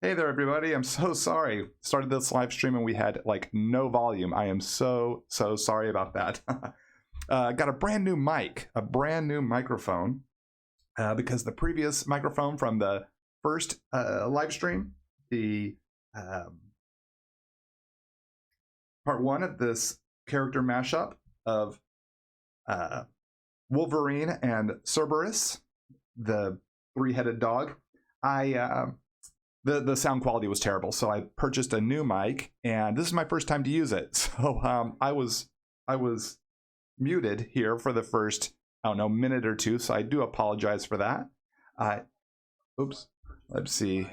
Hey there, everybody. I'm so sorry. Started this live stream and we had like no volume. I am so sorry about that. Got a brand new mic, a brand new microphone, because the previous microphone from the first live stream, the part one of this character mashup of Wolverine and Cerberus, the three-headed dog, the sound quality was terrible, so I purchased a new mic, and this is my first time to use it. So I was muted here for the first, I don't know, minute or two, so I do apologize for that. Oops. Let's see.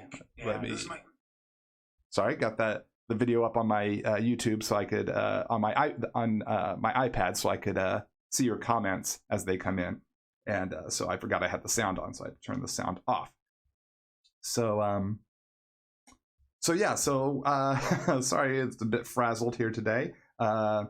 Sorry, got the video up on my YouTube, so I could on my iPad, so I could see your comments as they come in, and so I forgot I had the sound on, so I turned the sound off. So yeah, sorry, it's a bit frazzled here today. I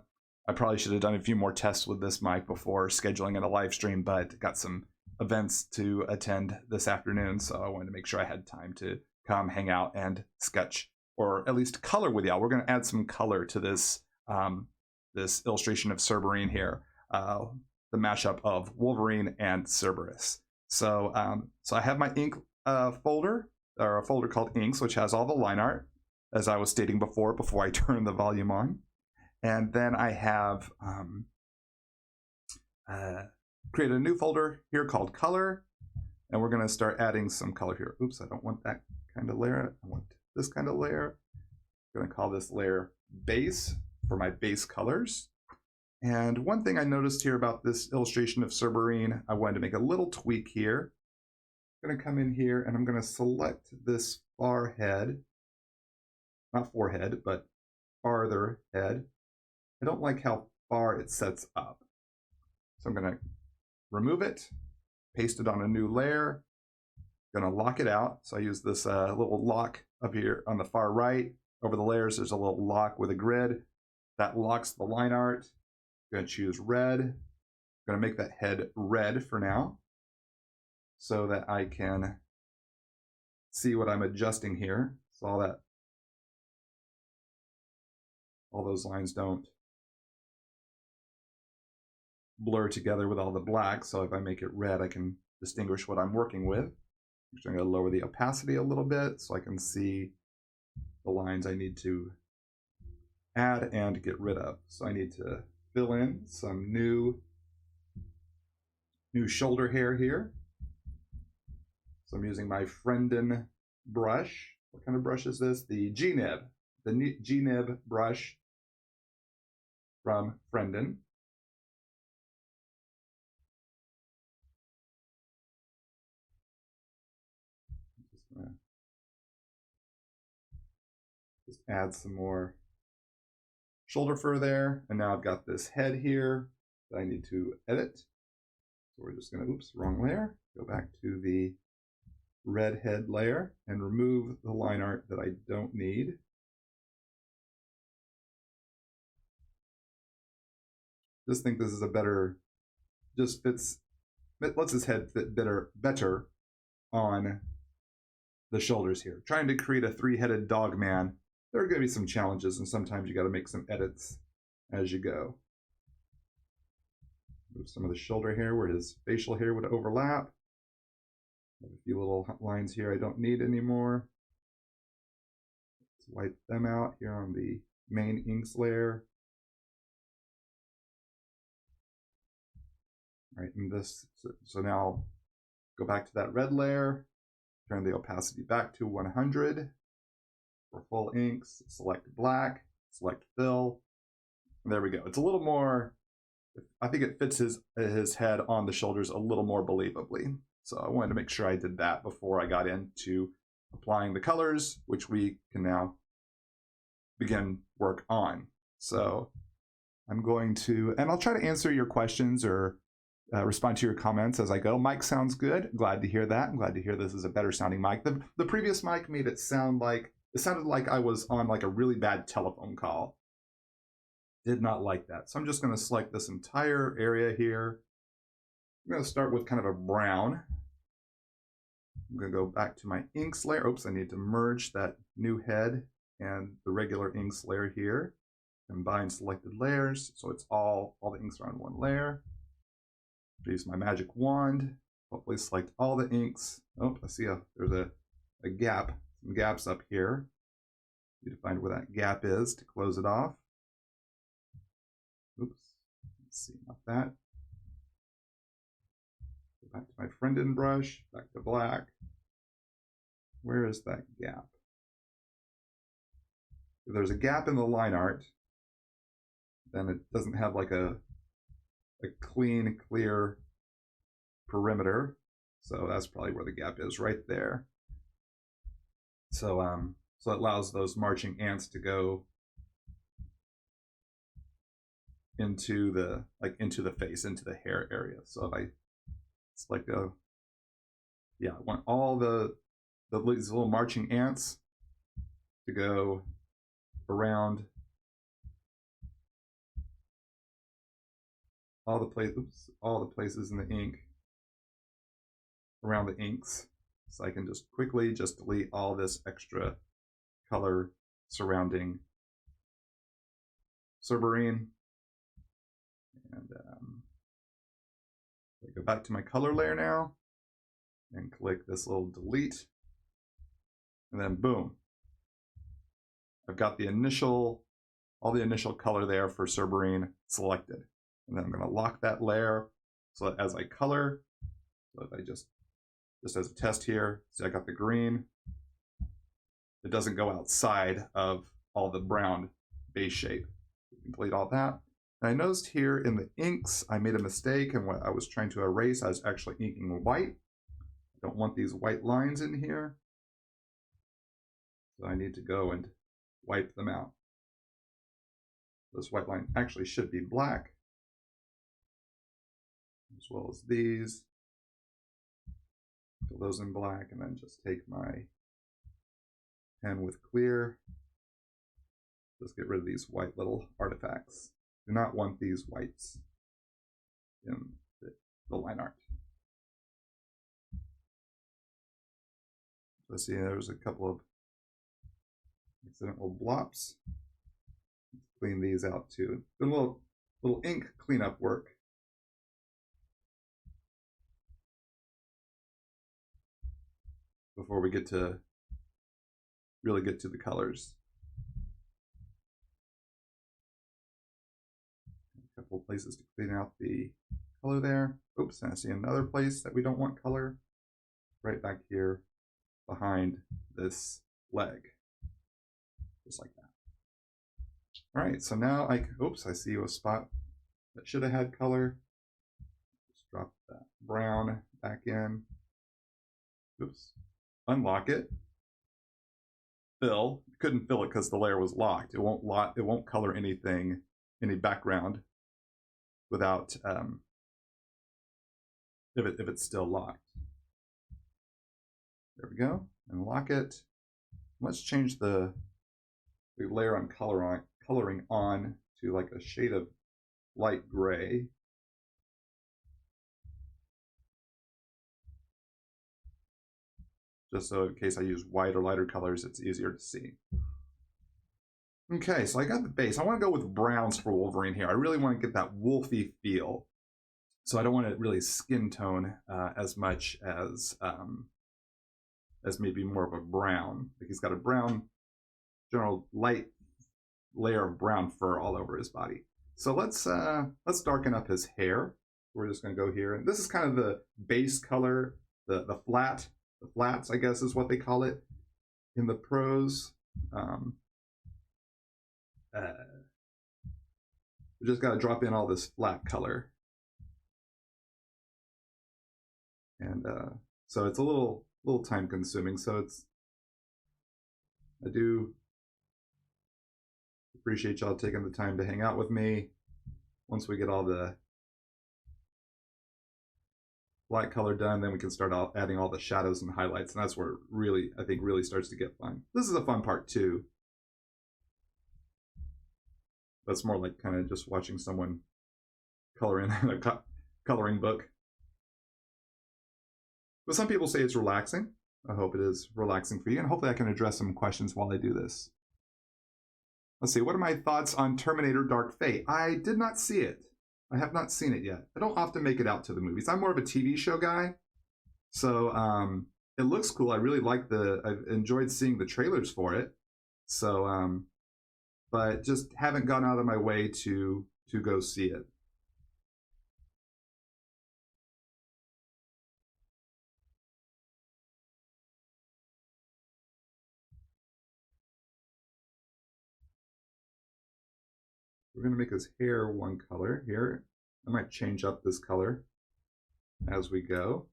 probably should have done a few more tests with this mic before scheduling in a live stream, but got some events to attend this afternoon, so I wanted to make sure I had time to come hang out and sketch, or at least color with y'all. We're going to add some color to this this illustration of Cerberine here, the mashup of Wolverine and Cerberus. So I have my ink folder, or a folder called Inks, which has all the line art, as I was stating before I turned the volume on. And then I have created a new folder here called Color, and we're going to start adding some color here. Oops, I don't want that kind of layer. I want this kind of layer. I'm going to call this layer Base for my base colors. And one thing I noticed here about this illustration of Cerberine, I wanted to make a little tweak here. I'm going to come in here and I'm going to select this far head, not forehead, but farther head. I don't like how far it sets up. So I'm going to remove it, paste it on a new layer, going to lock it out. So I use this little lock up here on the far right. Over the layers, there's a little lock with a grid. That locks the line art. I'm going to choose red. I'm going to make that head red for now, so that I can see what I'm adjusting here. So all those lines don't blur together with all the black. So if I make it red, I can distinguish what I'm working with. I'm going to lower the opacity a little bit so I can see the lines I need to add and get rid of. So I need to fill in some new shoulder hair here. So I'm using my Frienden brush. What kind of brush is this? The G-Nib. The G-Nib brush from Frienden. Just add some more shoulder fur there. And now I've got this head here that I need to edit. So we're just going to, oops, wrong layer. Go back to the red head layer and remove the line art that I don't need. Just think this is a better, just fits, it lets his head fit better on the shoulders here. Trying to create a three-headed dog man, there are going to be some challenges, and sometimes you got to make some edits as you go. Move some of the shoulder hair where his facial hair would overlap. A few little lines here I don't need anymore. Let's wipe them out here on the main inks layer. All right, and this, so now go back to that red layer, turn the opacity back to 100 for full inks, select black, select fill. And there we go. It's a little more, I think it fits his head on the shoulders a little more believably. So I wanted to make sure I did that before I got into applying the colors, which we can now begin work on. So I'm going to, and I'll try to answer your questions or respond to your comments as I go. Mic sounds good. Glad to hear that. I'm glad to hear this is a better sounding mic. The previous mic made it sound like, it sounded like I was on like a really bad telephone call. Did not like that. So I'm just going to select this entire area here. I'm going to start with kind of a brown. I'm going to go back to my inks layer. Oops, I need to merge that new head and the regular inks layer here. Combine selected layers, so it's all the inks are on one layer. Use my magic wand. Hopefully select all the inks. Oh, I see there's a gap, some gaps up here. Need to find where that gap is to close it off. Oops, let's see, not that. Go back to my friend brush, back to black. Where is that gap? If there's a gap in the line art, then it doesn't have like a clean, clear perimeter. So that's probably where the gap is, right there. So so it allows those marching ants to go into the face, into the hair area. So if I select I want all these little marching ants to go around all the places in the ink, around the inks. So I can just quickly delete all this extra color surrounding Cerberus. And I go back to my color layer now and click this little delete. And then boom, I've got all the initial color there for Cerberus selected. And then I'm going to lock that layer so that as I color, so if I just as a test here, see I got the green. It doesn't go outside of all the brown base shape. Delete all that. And I noticed here in the inks, I made a mistake, and what I was trying to erase, I was actually inking white. I don't want these white lines in here. So I need to go and wipe them out. This white line actually should be black, as well as these. Fill those in black, and then just take my pen with clear. Just get rid of these white little artifacts. Do not want these whites in the line art. So see, there's a couple of accidental blops. Let's clean these out too. Do a little ink cleanup work. Before we really get to the colors. A couple of places to clean out the color there. Oops, and I see another place that we don't want color. Right back here behind this leg. Just like that. All right, so now I see a spot that should have had color. Just drop that brown back in. Oops. Unlock it. Fill. Couldn't fill it because the layer was locked. It won't color anything, any background, without if it's still locked. There we go. Unlock it. Let's change the layer I'm coloring on to like a shade of light gray. Just so in case I use white or lighter colors, it's easier to see. Okay, so I got the base. I want to go with browns for Wolverine here. I really want to get that wolfy feel. So I don't want to really skin tone as much as maybe more of a brown. Like he's got a brown, general light layer of brown fur all over his body. So let's darken up his hair. We're just going to go here. And this is kind of the base color, the flats, I guess is what they call it in the pros. We just got to drop in all this flat color. And so it's a little time consuming. So I do appreciate y'all taking the time to hang out with me. Once we get all the black color done, then we can start adding all the shadows and highlights, and that's where I think really starts to get fun. This is a fun part too. That's more like kind of just watching someone color in a coloring book. But some people say it's relaxing. I hope it is relaxing for you, and hopefully I can address some questions while I do this. Let's see, what are my thoughts on Terminator Dark Fate? I did not see it. I have not seen it yet. I don't often make it out to the movies. I'm more of a TV show guy. So it looks cool. I really like I've enjoyed seeing the trailers for it. So, but just haven't gone out of my way to go see it. We're going to make his hair one color here. I might change up this color as we go.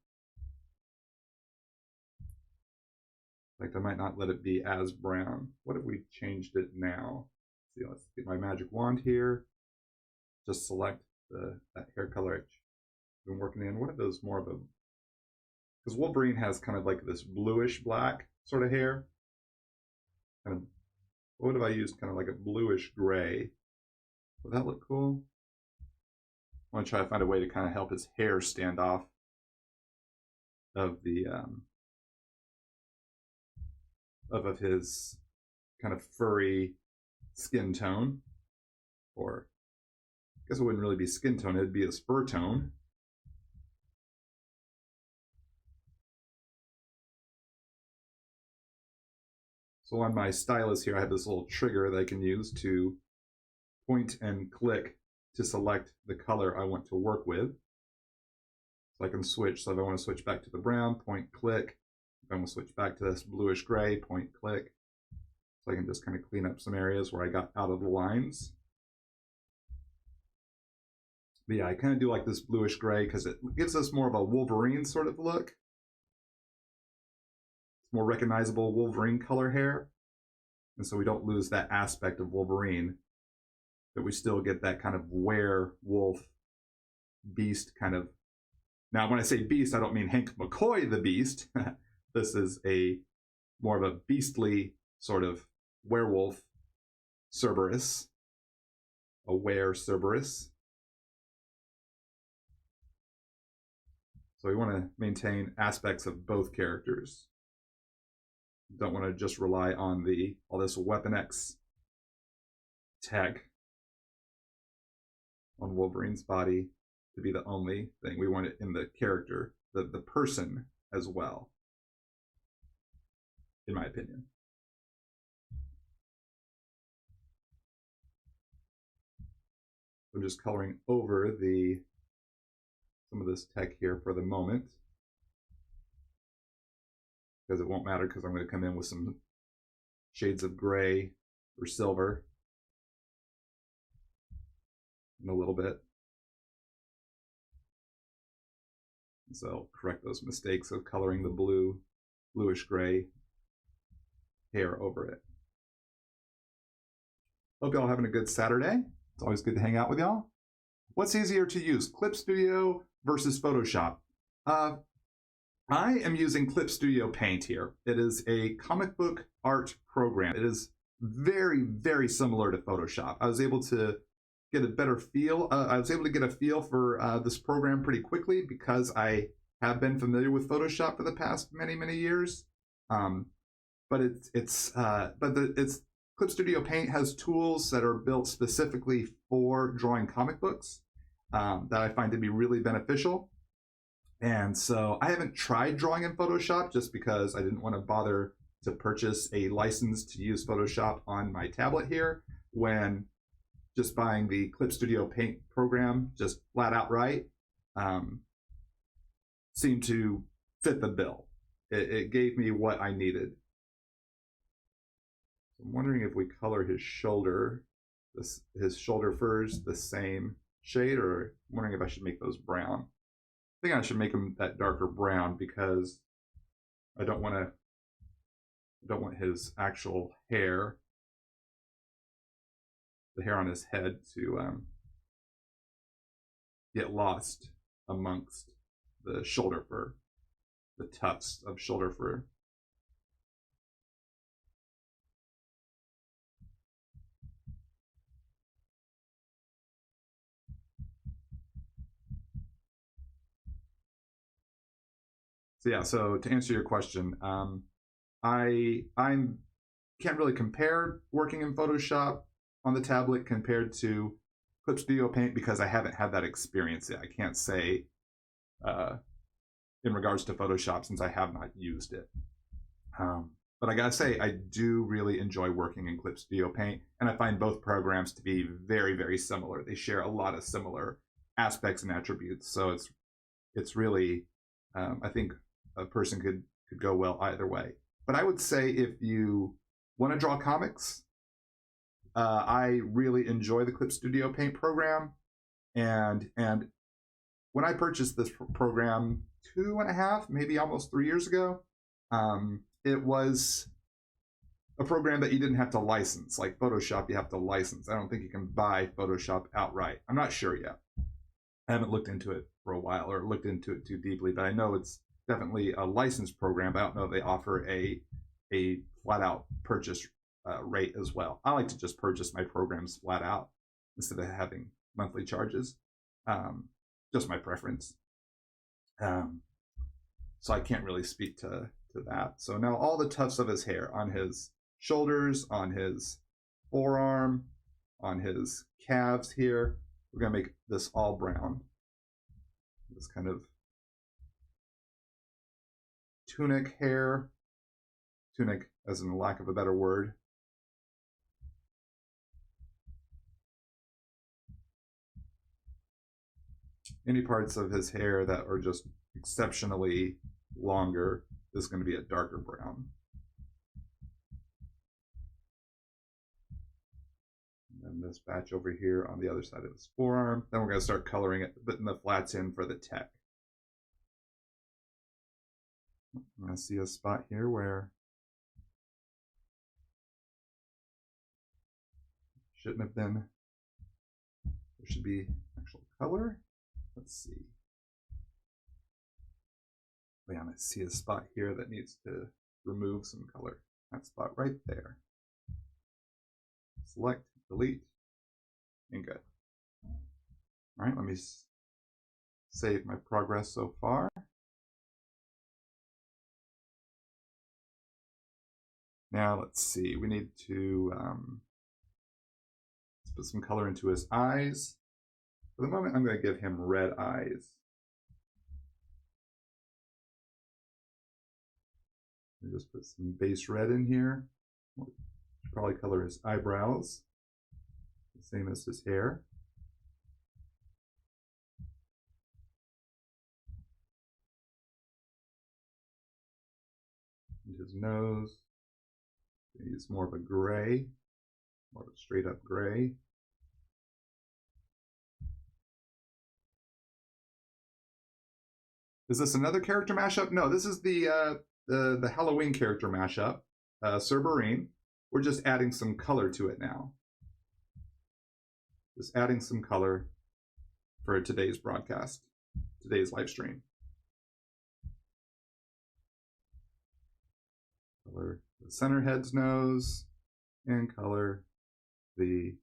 In fact, I might not let it be as brown. What if we changed it now? Let's see, let's get my magic wand here. Just select that hair color I've been working in. What if it was more of a... Because Wolverine has kind of like this bluish black sort of hair. Kind of, what if I used kind of like a bluish gray? Would that look cool? I want to try to find a way to kind of help his hair stand off of the of his kind of furry skin tone. Or I guess it wouldn't really be skin tone, it'd be his fur tone. So on my stylus here, I have this little trigger that I can use to point and click to select the color I want to work with. So I can switch. So if I want to switch back to the brown, point, click. If I want to switch back to this bluish gray, point, click. So I can just kind of clean up some areas where I got out of the lines. But yeah, I kind of do like this bluish gray because it gives us more of a Wolverine sort of look. It's more recognizable Wolverine color hair. And so we don't lose that aspect of Wolverine, but we still get that kind of werewolf beast kind of. Now, when I say beast, I don't mean Hank McCoy the Beast. This is more of a beastly sort of werewolf Cerberus, a Cerberus. So we want to maintain aspects of both characters. Don't want to just rely on all this Weapon X tech on Wolverine's body to be the only thing. We want it in the character, the person as well, in my opinion. I'm just coloring over some of this tech here for the moment, because it won't matter, because I'm going to come in with some shades of gray or silver in a little bit. So correct those mistakes of coloring the bluish gray hair over it. Hope y'all having a good Saturday. It's always good to hang out with y'all. What's easier to use, Clip Studio versus Photoshop? I am using ClipStudioPaint here. It is a comic book art program. It is very, very similar to Photoshop. I was able to get a better feel. I was able to get a feel for this program pretty quickly because I have been familiar with Photoshop for the past many, many years. But ClipStudioPaint has tools that are built specifically for drawing comic books that I find to be really beneficial. And so I haven't tried drawing in Photoshop just because I didn't want to bother to purchase a license to use Photoshop on my tablet here, when just buying the ClipStudioPaint program just flat out right seemed to fit the bill. It gave me what I needed. So I'm wondering if we color his shoulder, his shoulder furs the same shade, or I'm wondering if I should make those brown. I think I should make them that darker brown because I don't want his actual hair, the hair on his head, to get lost amongst the shoulder fur, the tufts of shoulder fur. So yeah, so to answer your question, I can't really compare working in Photoshop on the tablet compared to ClipStudioPaint because I haven't had that experience yet. I can't say in regards to Photoshop since I have not used it. But I gotta say, I do really enjoy working in ClipStudioPaint, and I find both programs to be very, very similar. They share a lot of similar aspects and attributes, so it's really, I think a person could go well either way. But I would say if you want to draw comics, I really enjoy the ClipStudioPaint program, and when I purchased this program 2.5, maybe almost 3 years ago, it was a program that you didn't have to license. Like Photoshop, you have to license. I don't think you can buy Photoshop outright. I'm not sure yet. I haven't looked into it for a while or looked into it too deeply, but I know it's definitely a licensed program. I don't know if they offer a flat out purchase rate as well. I like to just purchase my programs flat out instead of having monthly charges. Just my preference. So I can't really speak to that. So now all the tufts of his hair on his shoulders, on his forearm, on his calves here, we're gonna make this all brown. This kind of tunic hair, tunic as in lack of a better word. Any parts of his hair that are just exceptionally longer is going to be a darker brown. And then this batch over here on the other side of his forearm. Then we're going to start coloring it, putting the flats in for the tech. I see a spot here where shouldn't have been. There should be actual color. Let's see. Yeah, I see a spot here that needs to remove some color. That spot right there. Select, delete, and good. All right, let me save my progress so far. Now let's see, we need to let's put some color into his eyes. For the moment, I'm going to give him red eyes. And just put some base red in here. Should probably color his eyebrows, the same as his hair. And his nose. Use more of a gray, more of a straight up gray. Is this another character mashup? No, this is the Halloween character mashup, Cerberus. We're just adding some color to it now. Just adding some color for today's broadcast, today's live stream. Color the center head's nose and color his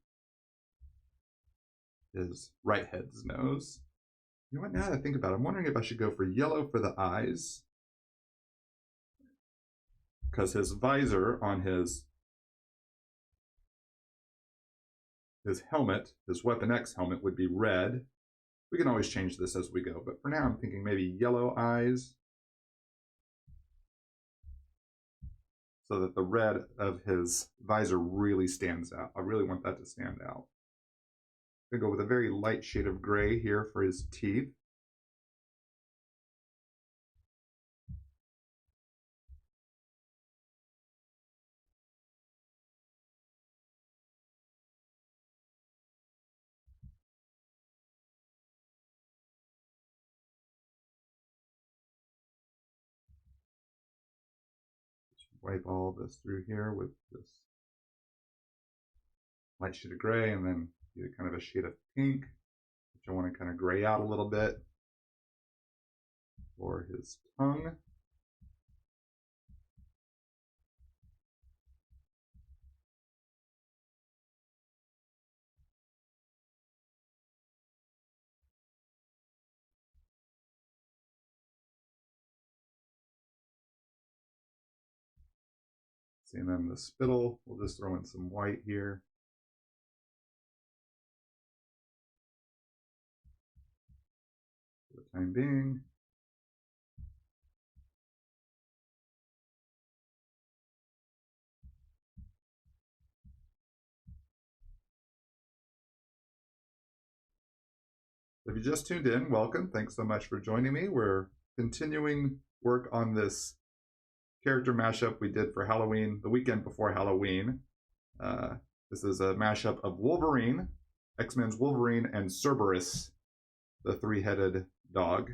right head's nose. You know what, now that I think about it, I'm wondering if I should go for yellow for the eyes, because his visor on his helmet, his Weapon X helmet, would be red. We can always change this as we go, but for now I'm thinking maybe yellow eyes, so that the red of his visor really stands out. I really want that to stand out. I'm gonna go with a very light shade of gray here for his teeth. Wipe all this through here with this light shade of gray, and then do kind of a shade of pink, which I want to kind of gray out a little bit for his tongue. See, and then the spittle, we'll just throw in some white here. For the time being. If you just tuned in, welcome. Thanks so much for joining me. We're continuing work on this character mashup we did for Halloween, the weekend before Halloween. This is a mashup of Wolverine, X-Men's Wolverine, and Cerberus the Three-headed Dog.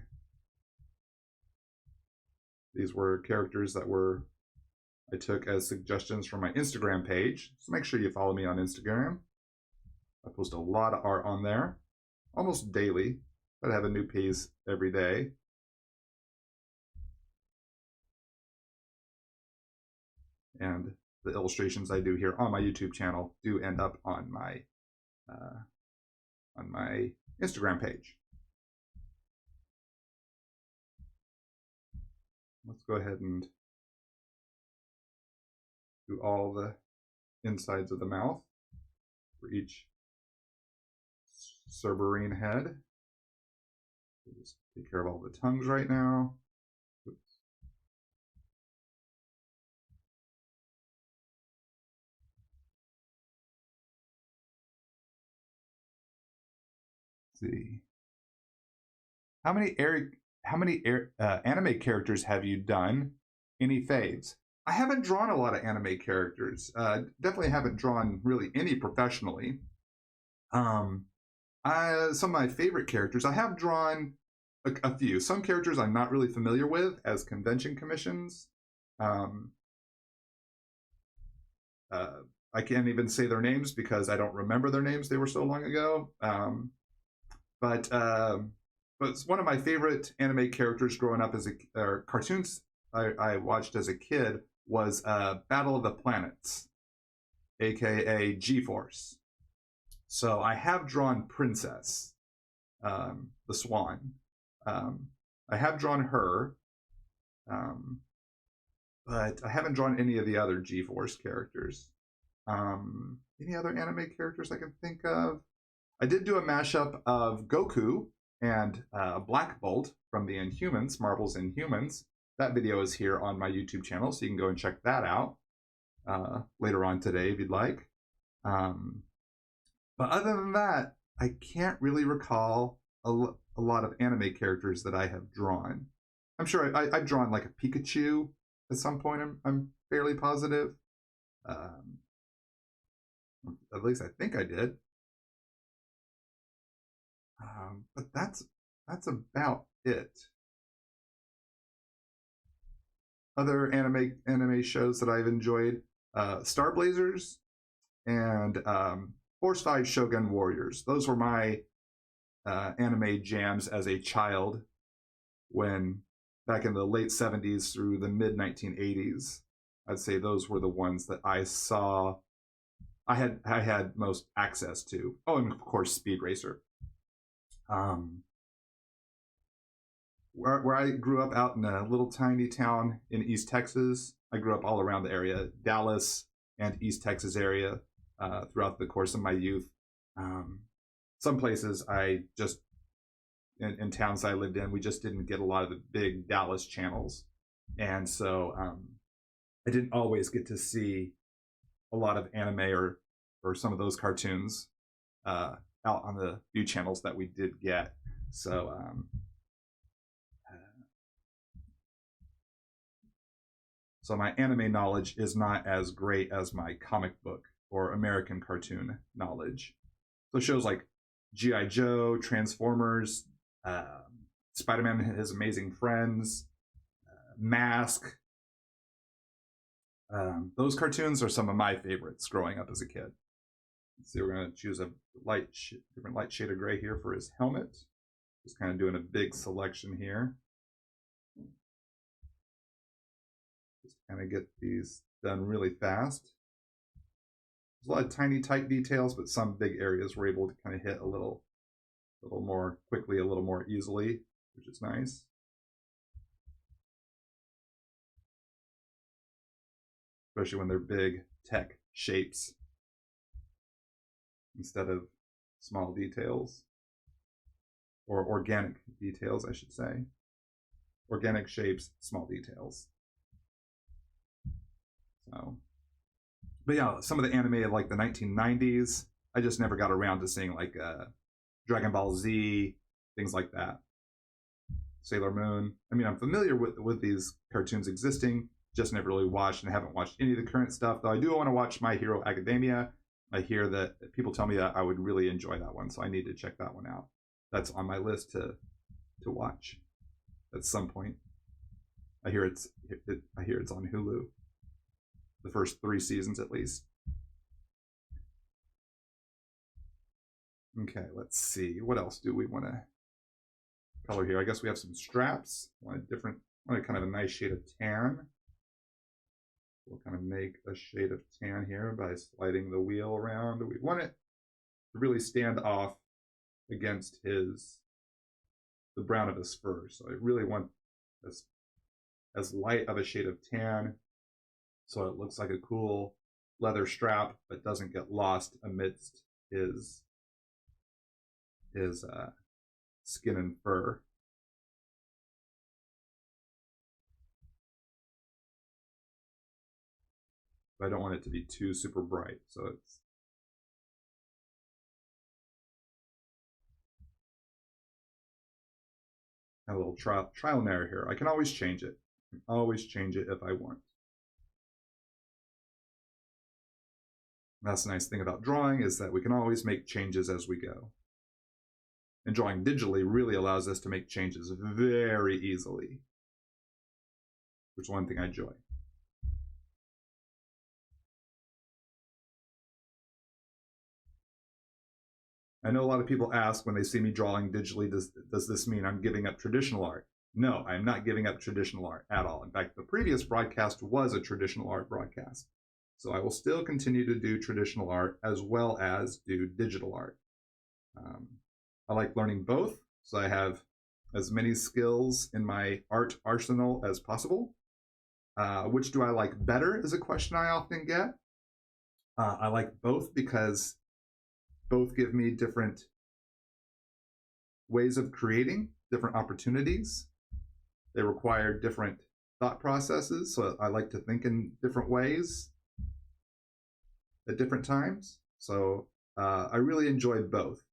These were characters that I took as suggestions from my Instagram page. So make sure you follow me on Instagram. I post a lot of art on there, almost daily, but I have a new piece every day. And the illustrations I do here on my YouTube channel do end up on my Instagram page. Let's go ahead and do all the insides of the mouth for each Cerberine head. We'll just take care of all the tongues right now. Oops. Let's see. How many anime characters have you done? Any faves? I haven't drawn a lot of anime characters. Definitely haven't drawn really any professionally. Some of my favorite characters, I have drawn a few. Some characters I'm not really familiar with as convention commissions. I can't even say their names because I don't remember their names. They were so long ago. But one of my favorite anime characters growing up as cartoons I watched as a kid was Battle of the Planets, aka G-Force. So I have drawn Princess, the Swan. I have drawn her, but I haven't drawn any of the other G-Force characters. Any other anime characters I can think of? I did do a mashup of Goku and Black Bolt from the Inhumans, Marvel's Inhumans. That video is here on my YouTube channel, so you can go and check that out later on today if you'd like. But other than that, I can't really recall a lot of anime characters that I have drawn. I'm sure I've drawn like a Pikachu at some point, I'm fairly positive. At least I think I did. But that's about it. Other anime shows that I've enjoyed, Star Blazers and Force 5 Shogun Warriors. Those were my anime jams as a child back in the late 70s through the mid 1980s. I'd say those were the ones that I saw I had most access to. Oh, and of course Speed Racer. Where I grew up out in a little tiny town in East Texas. I grew up all around the area, Dallas and East Texas area, throughout the course of my youth. Some places in towns I lived in, we just didn't get a lot of the big Dallas channels. And so I didn't always get to see a lot of anime or some of those cartoons out on the few channels that we did get. So so my anime knowledge is not as great as my comic book or American cartoon knowledge. So shows like G.I. Joe, Transformers, Spider-Man and His Amazing Friends, Mask. Those cartoons are some of my favorites growing up as a kid. Let's see, we're going to choose a different light shade of gray here for his helmet. Just kind of doing a big selection here. Just kind of get these done really fast. There's a lot of tiny, tight details, but some big areas we're able to kind of hit a little more quickly, a little more easily, which is nice. especially when they're big tech shapes instead of small details, or organic details, I should say. Organic shapes, small details. So, but yeah, some of the anime of like the 1990s, I just never got around to seeing, like Dragon Ball Z, things like that. Sailor Moon. I mean, I'm familiar with these cartoons existing, just never really watched, and haven't watched any of the current stuff, though I do want to watch My Hero Academia. I hear that people tell me that I would really enjoy that one, so I need to check that one out. That's on my list to watch at some point. I hear it's on Hulu. The first 3 seasons at least. Okay, let's see. What else do we want to color here? I guess we have some straps. I want kind of a nice shade of tan. We'll kind of make a shade of tan here by sliding the wheel around. We want it to really stand off against the brown of his fur. So I really want this as light of a shade of tan, so it looks like a cool leather strap, but doesn't get lost amidst his skin and fur. But I don't want it to be too super bright, so it's a little trial and error here. I can always change it. I can always change it if I want. That's the nice thing about drawing, is that we can always make changes as we go. And drawing digitally really allows us to make changes very easily, which is one thing I enjoy. I know a lot of people ask when they see me drawing digitally, does this mean I'm giving up traditional art? No, I'm not giving up traditional art at all. In fact, the previous broadcast was a traditional art broadcast. So I will still continue to do traditional art as well as do digital art. I like learning both, so I have as many skills in my art arsenal as possible. Which do I like better is a question I often get. I like both because both give me different ways of creating, different opportunities. They require different thought processes, so I like to think in different ways at different times. So I really enjoy both.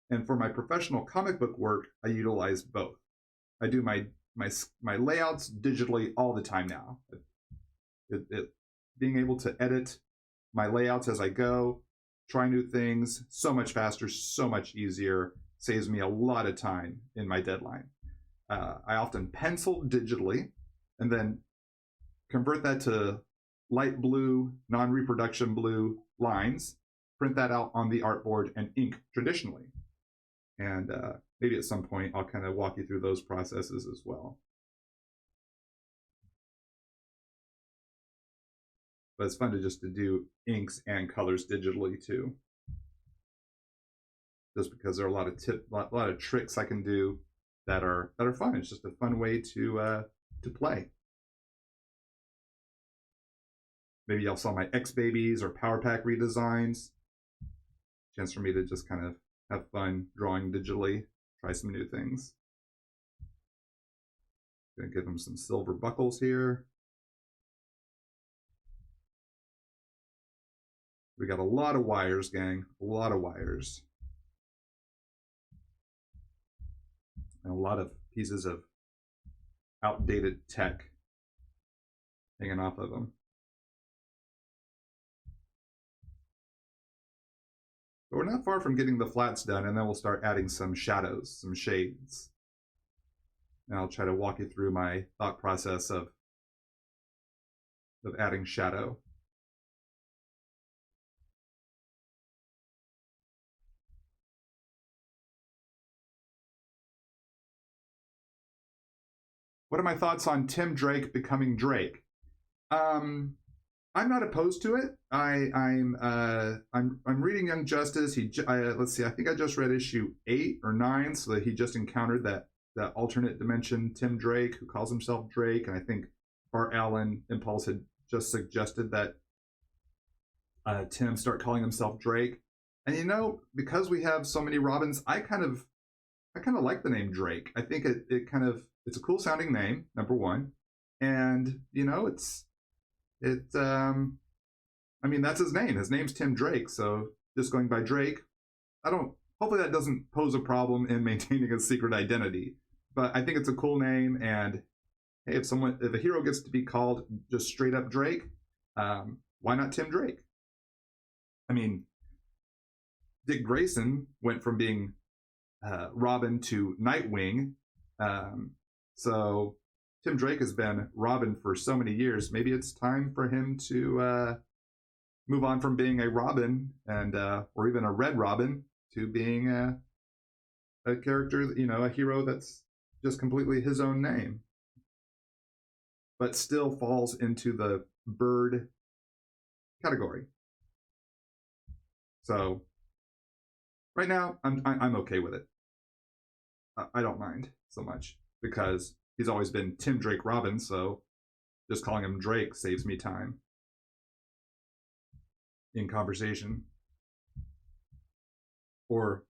And for my professional comic book work, I utilize both. I do my layouts digitally all the time now. Being able to edit my layouts as I go, try new things, so much faster, so much easier, saves me a lot of time in my deadline. I often pencil digitally and then convert that to light blue, non-reproduction blue lines, print that out on the artboard, and ink traditionally. And maybe at some point I'll kind of walk you through those processes as well. But it's fun to just to do inks and colors digitally too. Just because there are a lot of tricks I can do that are fun. It's just a fun way to play. Maybe y'all saw my X Babies or Power Pack redesigns. Chance for me to just kind of have fun drawing digitally, try some new things. Gonna give them some silver buckles here. We got a lot of wires, gang, a lot of wires. And a lot of pieces of outdated tech hanging off of them. But we're not far from getting the flats done, and then we'll start adding some shadows, some shades. And I'll try to walk you through my thought process of adding shadow. What are my thoughts on Tim Drake becoming Drake? I'm not opposed to it. I'm reading Young Justice. Let's see. I think I just read issue 8 or 9, so that he just encountered that alternate dimension Tim Drake who calls himself Drake, and I think Bart Allen Impulse had just suggested that Tim start calling himself Drake. And you know, because we have so many Robins, I kind of like the name Drake. I think it's a cool sounding name, number one. And you know, I mean, that's his name. His name's Tim Drake, so just going by Drake, hopefully that doesn't pose a problem in maintaining a secret identity. But I think it's a cool name, and hey, if a hero gets to be called just straight up Drake, why not Tim Drake? I mean, Dick Grayson went from being Robin to Nightwing, so Tim Drake has been Robin for so many years. Maybe it's time for him to move on from being a Robin or even a Red Robin to being a character, you know, a hero that's just completely his own name, but still falls into the bird category. So right now, I'm okay with it. I don't mind so much because he's always been Tim Drake Robin, so just calling him Drake saves me time in conversation, or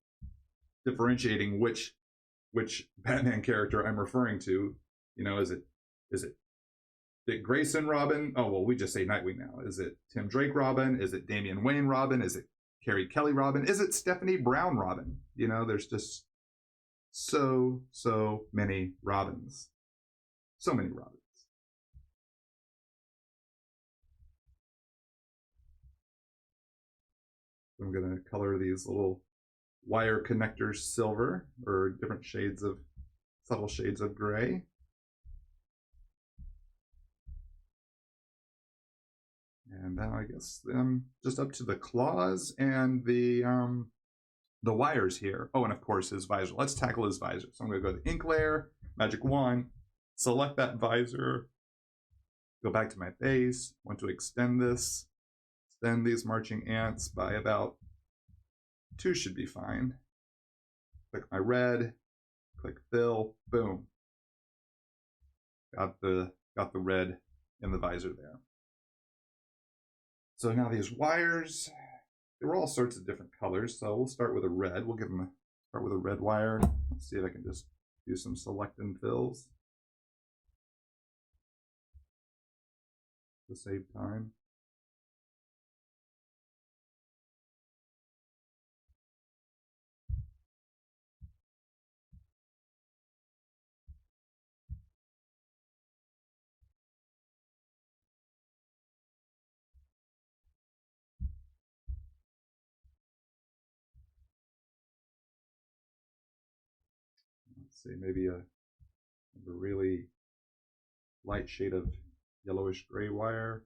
differentiating which Batman character I'm referring to. You know, is it Dick Grayson Robin? Oh well, we just say Nightwing now. Is it Tim Drake Robin? Is it Damian Wayne Robin? Is it Carrie Kelly Robin? Is it Stephanie Brown Robin? You know, there's just so many Robins. So many Robins. I'm going to color these little wire connectors silver, or different shades of, subtle shades of gray. And now I guess I'm just up to the claws and the wires here. Oh, and of course his visor. Let's tackle his visor. So I'm going to go to the ink layer, magic wand, select that visor, go back to my base, want to extend this, extend these marching ants by about 2 should be fine. Click my red, click fill, boom. Got the red in the visor there. So now these wires, they were all sorts of different colors, so we'll start with a red. We'll start with a red wire. Let's see if I can just do some select and fills to save time. Let's see, maybe a really light shade of yellowish gray wire.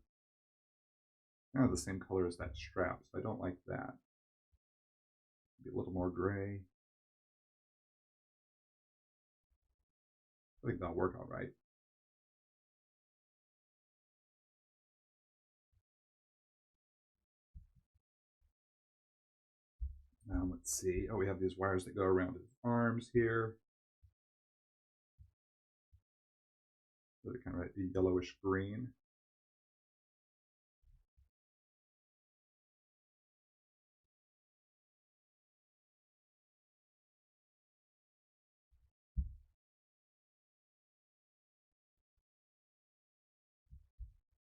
Kind of the same color as that strap, so I don't like that. Maybe a little more gray. I think that'll work all right. Now let's see. Oh, we have these wires that go around his arms here. So they're kind of like the yellowish green.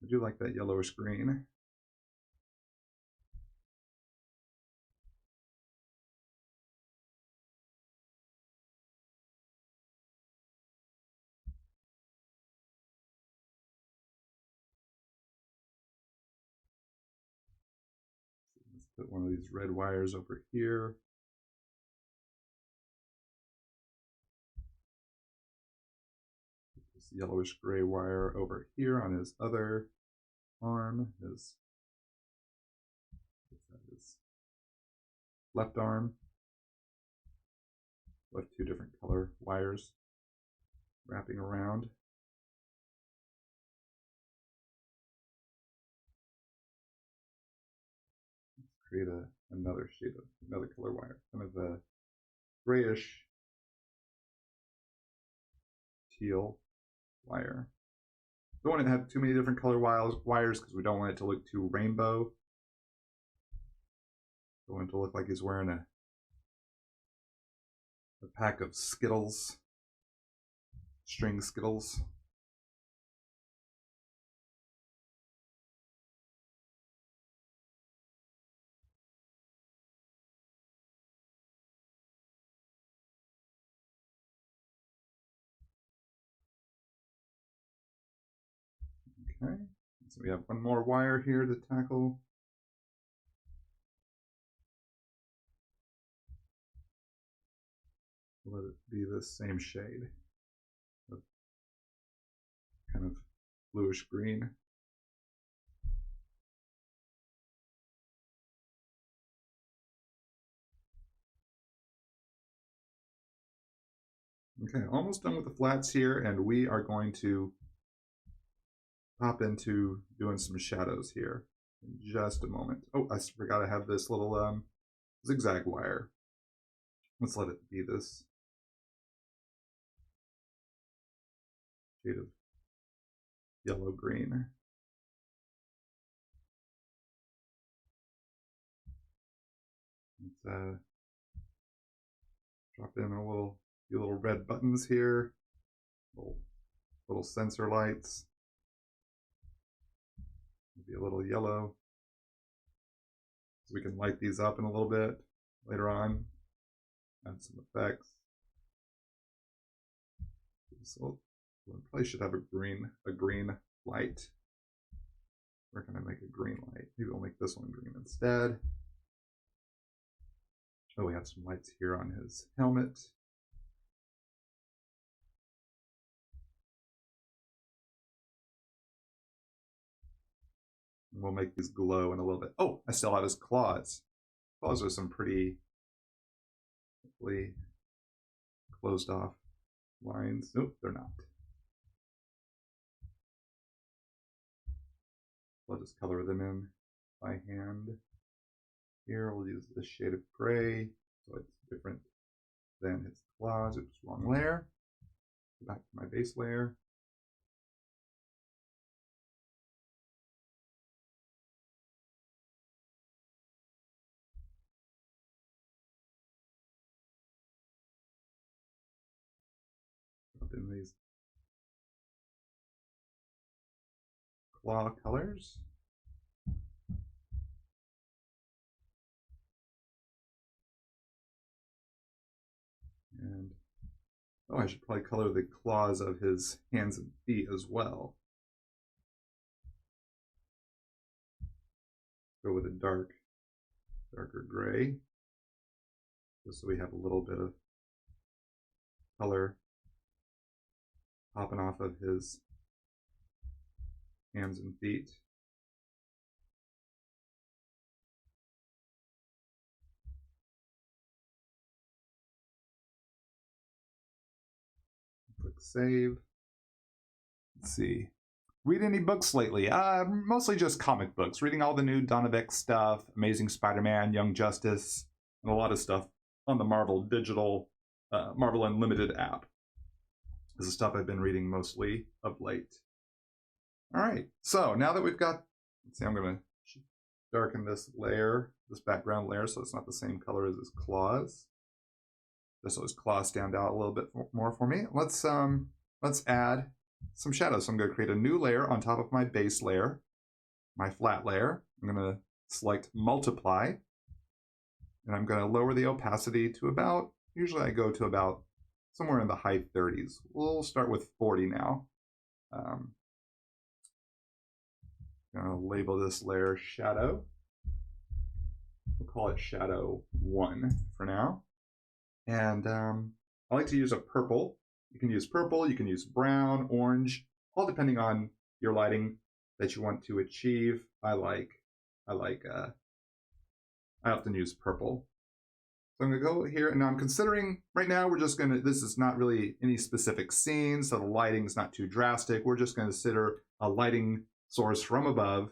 I do like that yellowish green. Let's put one of these red wires over here. Put this yellowish gray wire over here on his other arm, his left arm. Left 2 different color wires wrapping around. Let's create another shade of another color wire, kind of a grayish teal wire. Don't want to have too many different color wires because we don't want it to look too rainbow. Don't want it to look like he's wearing a pack of Skittles, string Skittles. Okay, so we have one more wire here to tackle. Let it be the same shade, kind of bluish green. Okay, almost done with the flats here, and we are going to hop into doing some shadows here in just a moment. Oh, I forgot I have this little zigzag wire. Let's let it be this shade of yellow-green. Let's drop in a few little red buttons here, little sensor lights, maybe a little yellow, so we can light these up in a little bit later on. Add some effects. So we probably should have a green light. Where can I make a green light? Maybe we'll make this one green instead. Oh, we have some lights here on his helmet. And we'll make these glow in a little bit. Oh, I still have his claws. Claws are some pretty closed off lines. Nope, they're not. I'll just color them in by hand. Here we'll use this shade of gray, so it's different than his claws. Oops, wrong layer. Go back to my base layer. Put in these claw colors. And oh, I should probably color the claws of his hands and feet as well. Go with a darker gray, just so we have a little bit of color popping off of his hands and feet. Click save. Let's see. Read any books lately? Mostly just comic books. Reading all the new Donovan stuff, Amazing Spider-Man, Young Justice, and a lot of stuff on the Marvel Digital, Marvel Unlimited app. This is stuff I've been reading mostly of late. All right, so now that we've got, let's see, I'm going to darken this layer, this background layer, so it's not the same color as his claws. Just so his claws stand out a little bit more for me. Let's add some shadows. So I'm going to create a new layer on top of my base layer, my flat layer. I'm going to select multiply, and I'm going to lower the opacity to about, usually I go to about somewhere in the high 30s. We'll start with 40 now. I'm going to label this layer shadow. We'll call it shadow 1 for now. And I like to use a purple. You can use purple, you can use brown, orange, all depending on your lighting that you want to achieve. I often use purple. So I'm gonna go here, and now I'm considering, right now we're just gonna, this is not really any specific scene, so the lighting's not too drastic. We're just gonna consider a lighting source from above,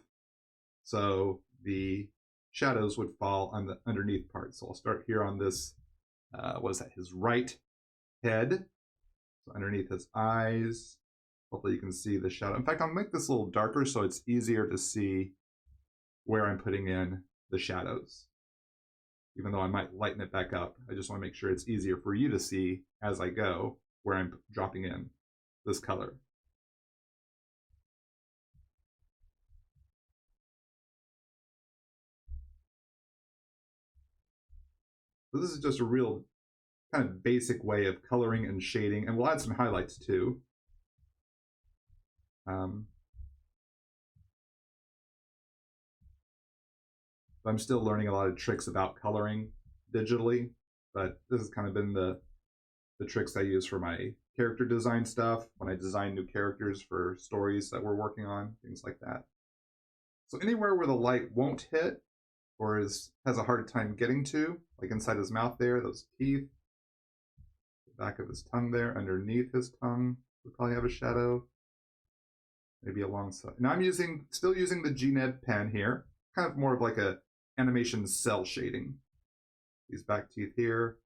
so the shadows would fall on the underneath part. So I'll start here on this, what is that, his right head. So underneath his eyes, Hopefully you can see the shadow. In fact, I'll make this a little darker so it's easier to see where I'm putting in the shadows. Even though I might lighten it back up, I just want to make sure it's easier for you to see as I go where I'm dropping in this color. So this is just a real kind of basic way of coloring and shading, and we'll add some highlights too. I'm still learning a lot of tricks about coloring digitally, but this has kind of been the tricks I use for my character design stuff, when I design new characters for stories that we're working on, things like that. So anywhere where the light won't hit or has a hard time getting to, like inside his mouth there, those teeth, the back of his tongue there, underneath his tongue, we'll probably have a shadow, maybe alongside. Now I'm still using the GNED pen here, kind of more of like a animation cell shading. These back teeth here,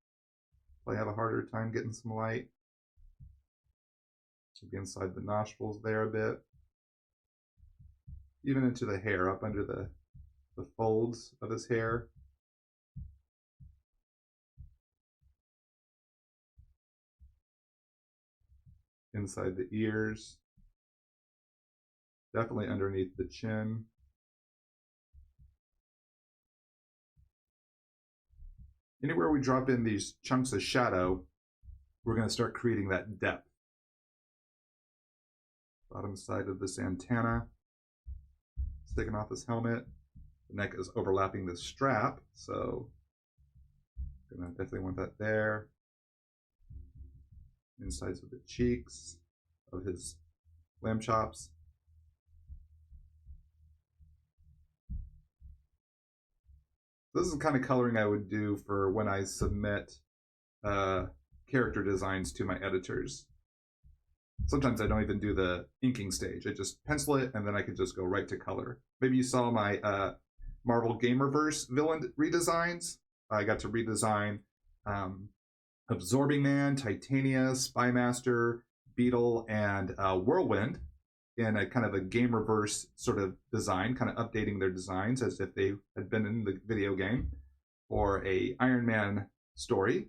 probably have a harder time getting some light. Maybe inside the nostrils there a bit. Even into the hair, up under the folds of his hair. Inside the ears. Definitely underneath the chin. Anywhere we drop in these chunks of shadow, we're going to start creating that depth. Bottom side of this antenna, sticking off his helmet. The neck is overlapping the strap, so gonna definitely want that there. Insides of the cheeks of his lamb chops. This is the kind of coloring I would do for when I submit character designs to my editors. Sometimes I don't even do the inking stage. I just pencil it and then I can just go right to color. Maybe you saw my Marvel Gamerverse villain redesigns. I got to redesign Absorbing Man, Titania, Spymaster, Beetle, and Whirlwind in a kind of a Gamerverse sort of design, kind of updating their designs as if they had been in the video game, or a Iron Man story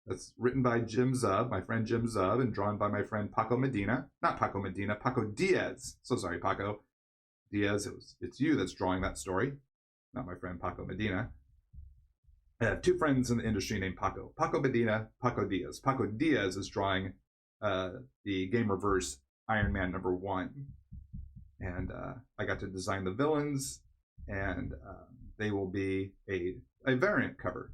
that's written by Jim Zub, my friend Jim Zub, and drawn by my friend Paco Medina. Not Paco Medina, Paco Diaz. So sorry, Paco Diaz. It's you that's drawing that story, not my friend Paco Medina. I have two friends in the industry named Paco. Paco Medina, Paco Diaz. Paco Diaz is drawing the Gamerverse Iron Man #1. And I got to design the villains, and they will be a variant cover.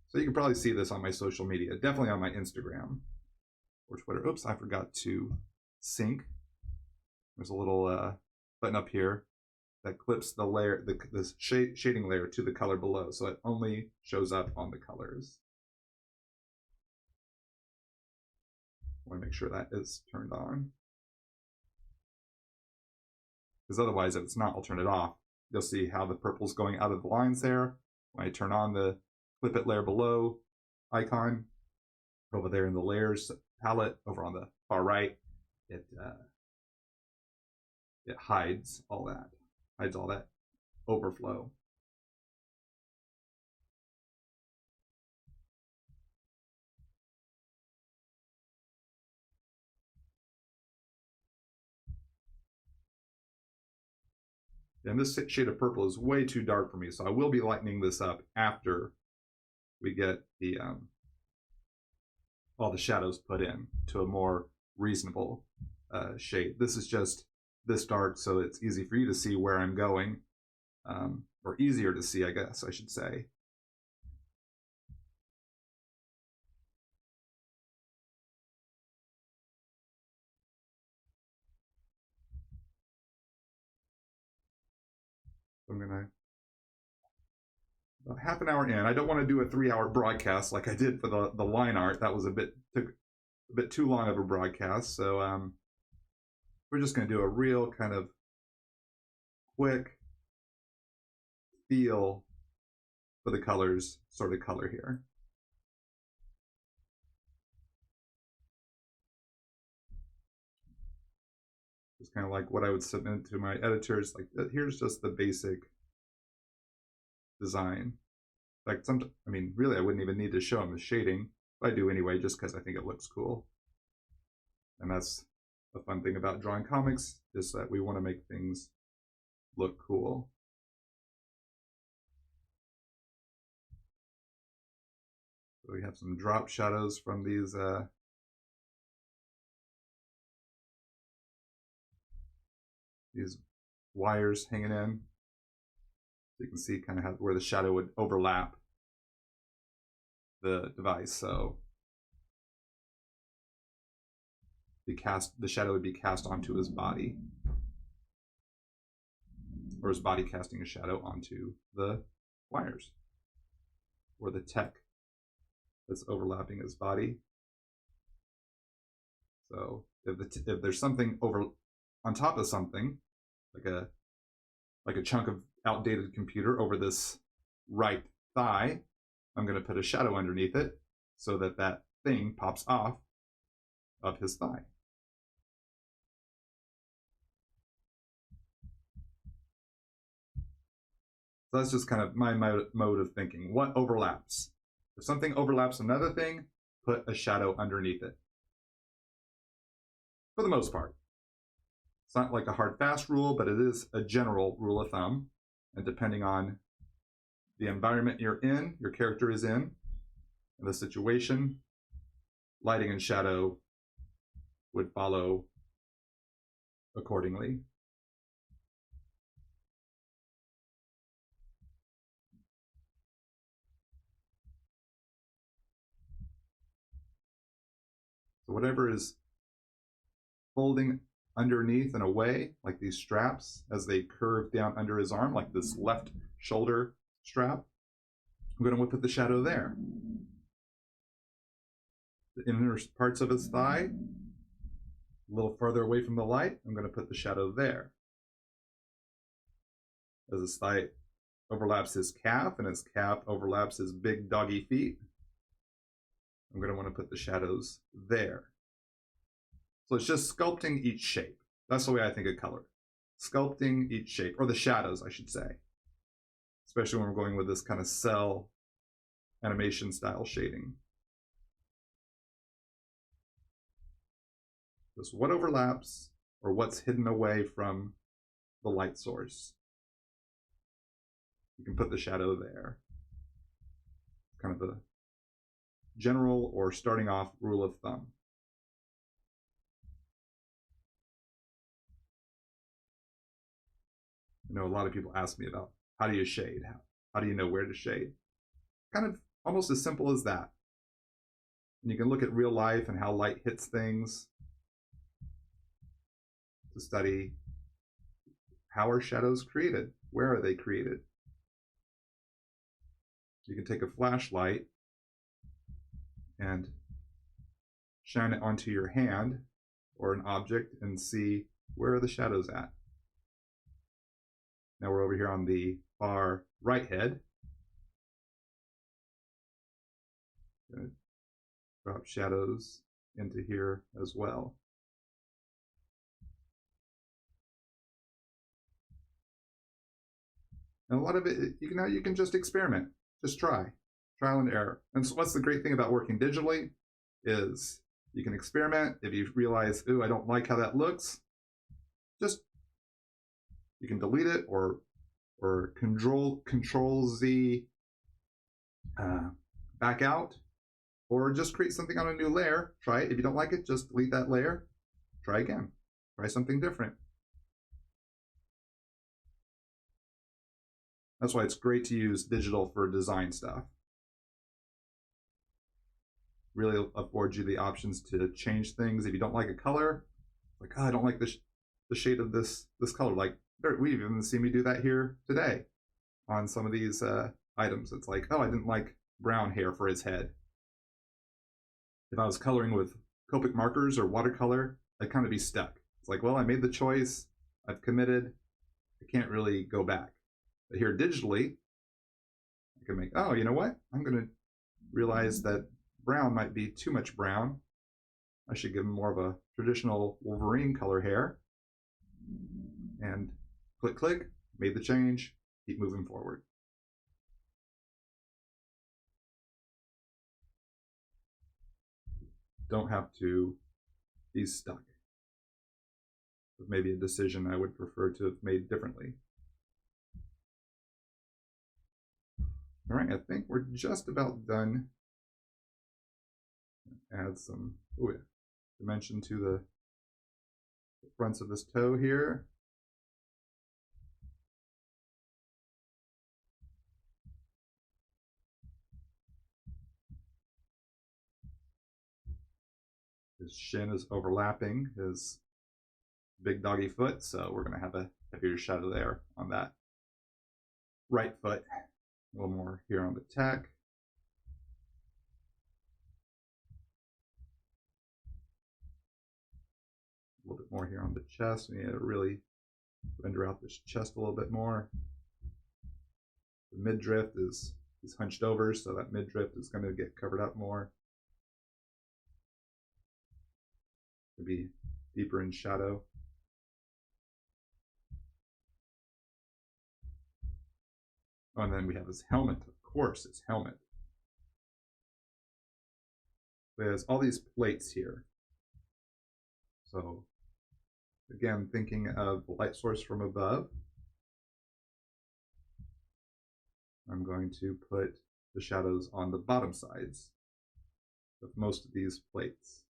So you can probably see this on my social media, definitely on my Instagram or Twitter. Oops, I forgot to sync. There's a little button up here that clips the layer, the shading layer to the color below, so it only shows up on the colors. I want to make sure that is turned on, because otherwise, if it's not, I'll turn it off. You'll see how the purple's going out of the lines there. When I turn on the clip it layer below icon, over there in the layers palette, over on the far right, it hides all that overflow. And this shade of purple is way too dark for me, so I will be lightening this up after we get the all the shadows put in to a more reasonable shade. This is just this dark, so it's easy for you to see where I'm going, or easier to see, I guess I should say. I'm gonna, about half an hour in. I don't want to do a 3-hour broadcast like I did for the line art. That was took a bit too long of a broadcast. So we're just going to do a real kind of quick feel for the colors, sort of color here. Just kind of like what I would submit to my editors. Like, here's just the basic design. Like I mean, really, I wouldn't even need to show them the shading, but I do anyway, just because I think it looks cool. And that's the fun thing about drawing comics, is that we want to make things look cool. So we have some drop shadows from these wires hanging in. So you can see kind of how, where the shadow would overlap the device. So the shadow would be cast onto his body, or his body casting a shadow onto the wires, or the tech that's overlapping his body. So if there's something over on top of something, like a chunk of outdated computer over this right thigh, I'm going to put a shadow underneath it so that that thing pops off of his thigh. So that's just kind of my mode of thinking. What overlaps? If something overlaps another thing, put a shadow underneath it. For the most part. It's not like a hard fast rule, but it is a general rule of thumb. And depending on the environment you're in, your character is in, and the situation, lighting and shadow would follow accordingly. So whatever is folding underneath and away, like these straps as they curve down under his arm, like this left shoulder strap, I'm going to put the shadow there. The inner parts of his thigh, a little further away from the light, I'm going to put the shadow there. As his thigh overlaps his calf and his calf overlaps his big doggy feet, I'm going to want to put the shadows there. So it's just sculpting each shape. That's the way I think of color. Sculpting each shape, or the shadows, I should say. Especially when we're going with this kind of cell animation style shading. Just what overlaps, or what's hidden away from the light source. You can put the shadow there. Kind of the general or starting off rule of thumb. I know a lot of people ask me about how do you shade? How do you know where to shade? Kind of almost as simple as that. And you can look at real life and how light hits things to study how are shadows created? Where are they created? You can take a flashlight and shine it onto your hand or an object and see where are the shadows at. Now we're over here on the far right head. Gonna drop shadows into here as well. And a lot of it, you can just experiment, just trial and error. And so what's the great thing about working digitally is you can experiment. If you realize, ooh, I don't like how that looks, you can delete it or control Z back out, or just create something on a new layer. Try it. If you don't like it, just delete that layer. Try again. Try something different. That's why it's great to use digital for design stuff. Really affords you the options to change things. If you don't like a color, like, oh, I don't like the shade of this color. Like, we've even seen me do that here today on some of these items. It's like, oh, I didn't like brown hair for his head. If I was coloring with Copic markers or watercolor, I'd kind of be stuck. It's like, well, I made the choice, I've committed, I can't really go back. But here digitally, I can make, oh, you know what? I'm going to realize that brown might be too much brown. I should give him more of a traditional Wolverine color hair. and click, click, made the change, keep moving forward. Don't have to be stuck with maybe a decision I would prefer to have made differently. All right, I think we're just about done. Add some dimension to the fronts of this toe here. His shin is overlapping his big doggy foot, so we're going to have a heavier shadow there on that right foot. A little more here on the tack. A little bit more here on the chest. We need to really render out this chest a little bit more. The midriff is he's hunched over, so that midriff is going to get covered up more. Maybe deeper in shadow. Oh, and then we have his helmet, of course, his helmet. There's all these plates here. So again, thinking of the light source from above, I'm going to put the shadows on the bottom sides of most of these plates.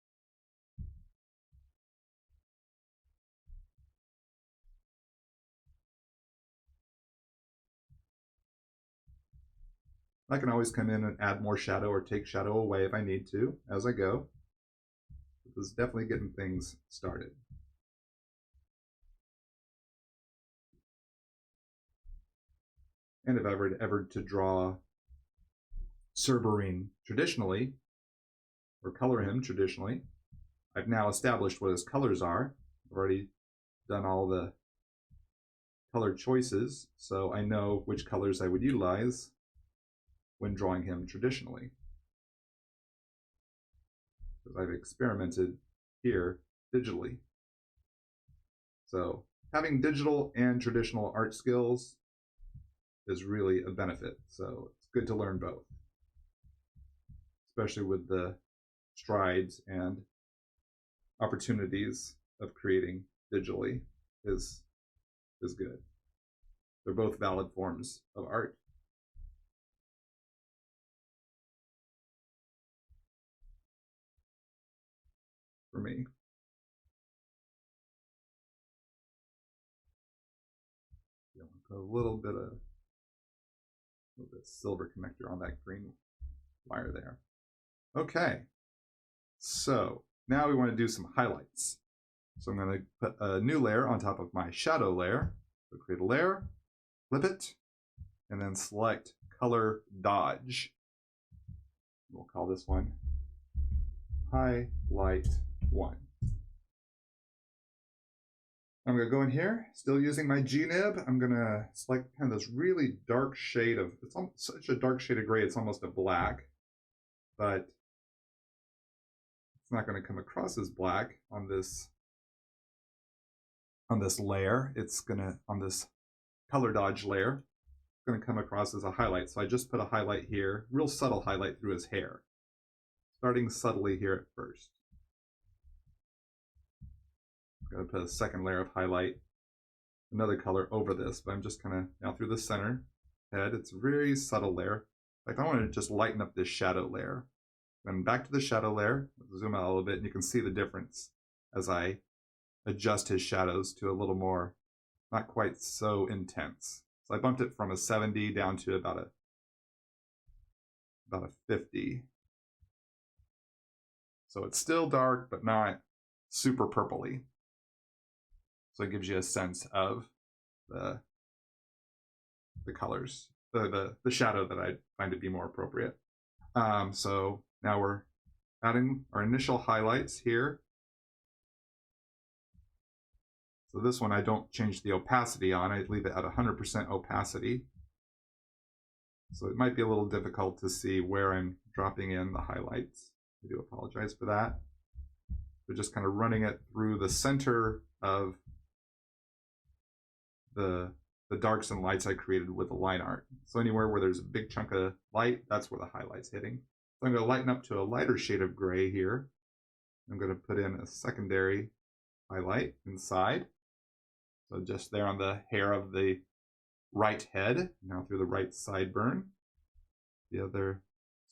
I can always come in and add more shadow or take shadow away if I need to as I go. This is definitely getting things started. And if I were ever to draw Cerberus traditionally, or color him traditionally, I've now established what his colors are. I've already done all the color choices, so I know which colors I would utilize when drawing him traditionally. Because I've experimented here digitally. So having digital and traditional art skills is really a benefit. So it's good to learn both, especially with the strides and opportunities of creating digitally is good. They're both valid forms of art. For me. Put a little bit of silver connector on that green wire there. Okay, so now we want to do some highlights. So I'm going to put a new layer on top of my shadow layer. So create a layer, flip it, and then select Color Dodge. We'll call this one Highlight 1. I'm going to go in here, still using my G-nib. I'm going to select kind of this really dark shade of, it's such a dark shade of gray, it's almost a black, but it's not going to come across as black on this layer. It's going to, on this color dodge layer, it's going to come across as a highlight. So I just put a highlight here, real subtle highlight through his hair, starting subtly here at first. I'm going to put a second layer of highlight, another color over this, but I'm just kind of now through the center head. It's a very subtle layer. Like I want to just lighten up this shadow layer. Then back to the shadow layer, zoom out a little bit, and you can see the difference as I adjust his shadows to a little more, not quite so intense. So I bumped it from a 70 down to about a 50. So it's still dark, but not super purpley. So it gives you a sense of the colors, the shadow that I find to be more appropriate. So now we're adding our initial highlights here. So this one I don't change the opacity on, I leave it at 100% opacity. So it might be a little difficult to see where I'm dropping in the highlights. I do apologize for that. But just kind of running it through the center of the darks and lights I created with the line art. So anywhere where there's a big chunk of light, that's where the highlight's hitting. So I'm going to lighten up to a lighter shade of gray here. I'm going to put in a secondary highlight inside. So just there on the hair of the right head, now through the right sideburn, the other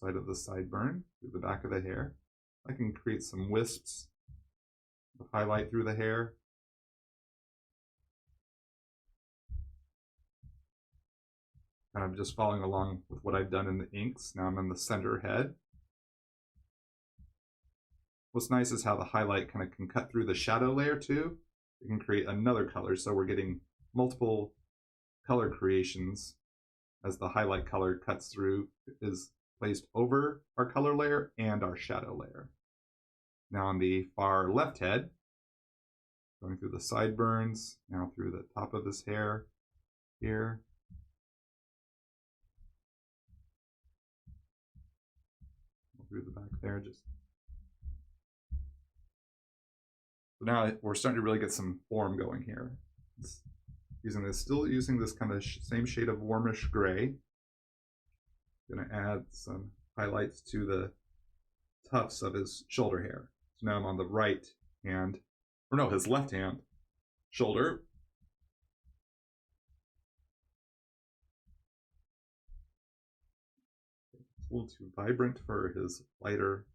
side of the sideburn, through the back of the hair. I can create some wisps of highlight through the hair. Kind of just following along with what I've done in the inks. Now I'm in the center head. What's nice is how the highlight kind of can cut through the shadow layer too. It can create another color, so we're getting multiple color creations as the highlight color cuts through, is placed over our color layer and our shadow layer. Now on the far left head, going through the sideburns, now through the top of his hair here. Through the back there, just so now we're starting to really get some form going here. Still using this kind of same shade of warmish gray. Going to add some highlights to the tufts of his shoulder hair. So now I'm on the right hand, or no, his left hand shoulder. It's a little too vibrant for his lighter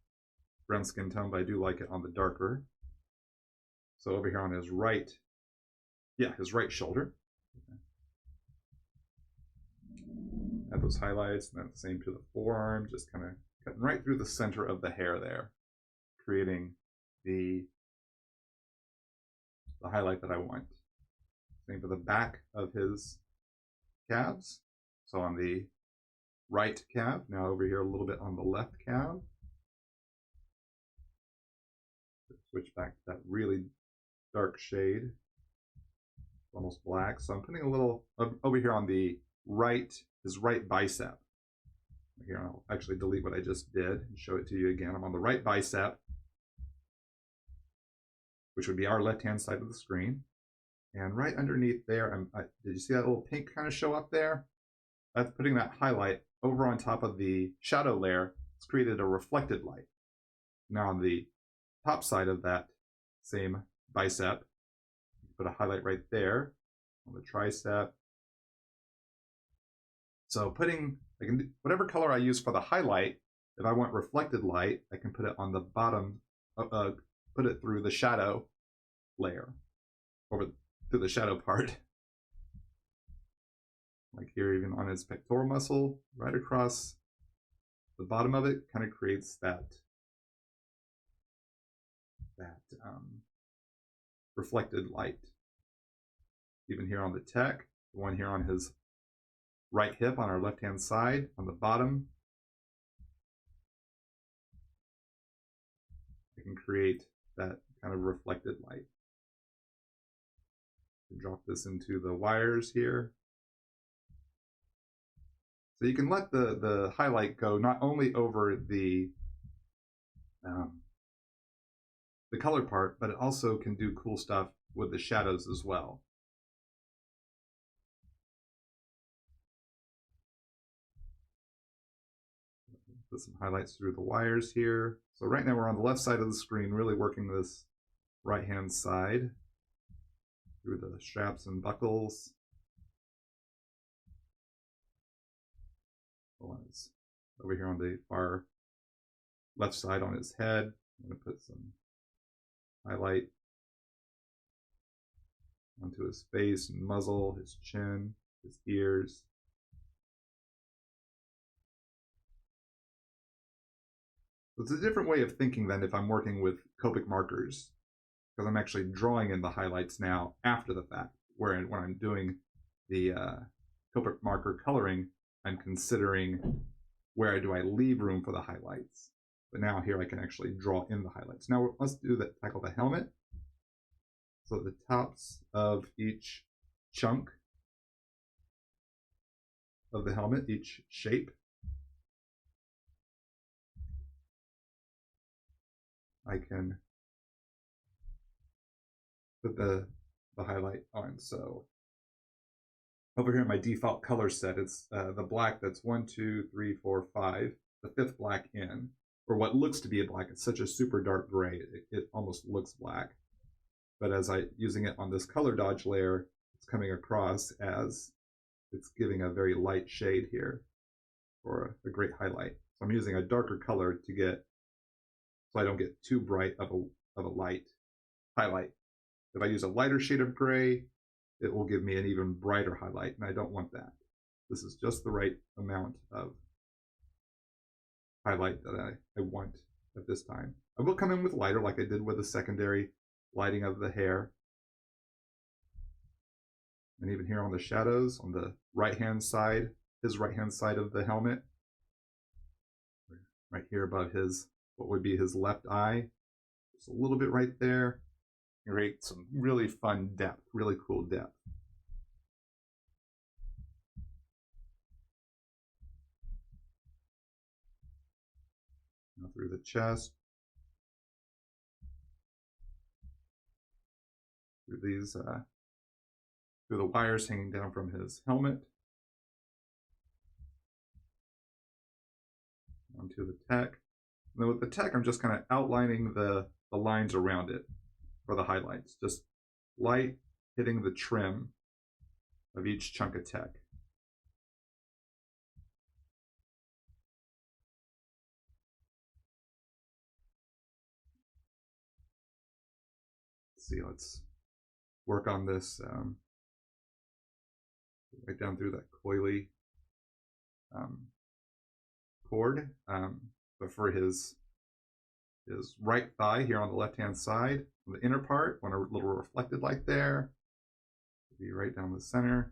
brown skin tone, but I do like it on the darker. So over here on his right, his right shoulder. Add those highlights, and then the same to the forearm, just kind of cutting right through the center of the hair there, creating the highlight that I want. Same for the back of his calves. So on the right calf, now over here a little bit on the left calf. Switch back to that really dark shade, almost black. So I'm putting a little over here on the right, his right bicep. Here, I'll actually delete what I just did and show it to you again. I'm on the right bicep, which would be our left-hand side of the screen. And right underneath there, did you see that little pink kind of show up there? That's putting that highlight over on top of the shadow layer. It's created a reflected light. Now on the top side of that same bicep, put a highlight right there on the tricep. So I can do whatever color I use for the highlight. If I want reflected light, I can put it on the bottom, put it through the shadow layer, over through the shadow part. Like here, even on his pectoral muscle, right across the bottom of it, kind of creates that reflected light. Even here on the tech, the one here on his right hip on our left-hand side, on the bottom, I can create that kind of reflected light. Drop this into the wires here. So you can let the highlight go not only over the color part, but it also can do cool stuff with the shadows as well. Put some highlights through the wires here. So right now we're on the left side of the screen, really working this right-hand side through the straps and buckles. Over here on the far left side on his head, I'm going to put some highlight onto his face and muzzle, his chin, his ears. So it's a different way of thinking than if I'm working with Copic markers, because I'm actually drawing in the highlights now after the fact, where when I'm doing the Copic marker coloring, I'm considering where do I leave room for the highlights. But now here I can actually draw in the highlights. Now let's tackle the helmet. So the tops of each chunk of the helmet, each shape, I can put the highlight on. So over here in my default color set, it's the black that's 1, 2, 3, 4, 5, the 5th black in, or what looks to be a black. It's such a super dark gray, it almost looks black. But as using it on this color dodge layer, it's coming across as it's giving a very light shade here for a great highlight. So I'm using a darker color to get, so I don't get too bright of a light highlight. If I use a lighter shade of gray, it will give me an even brighter highlight, and I don't want that. This is just the right amount of highlight that I want at this time. I will come in with lighter, like I did with the secondary lighting of the hair. And even here on the shadows, on the right-hand side, his right-hand side of the helmet, right here above his, what would be his left eye, just a little bit right there. Create some really fun depth, really cool depth. Now through the chest, through these, through the wires hanging down from his helmet, onto the tech. And then with the tech, I'm just kind of outlining the lines around it for the highlights. Just light hitting the trim of each chunk of tech. Let's see, let's work on this right down through that coily cord. But for his right thigh here on the left-hand side, on the inner part, want a little reflected light there. Be right down the center,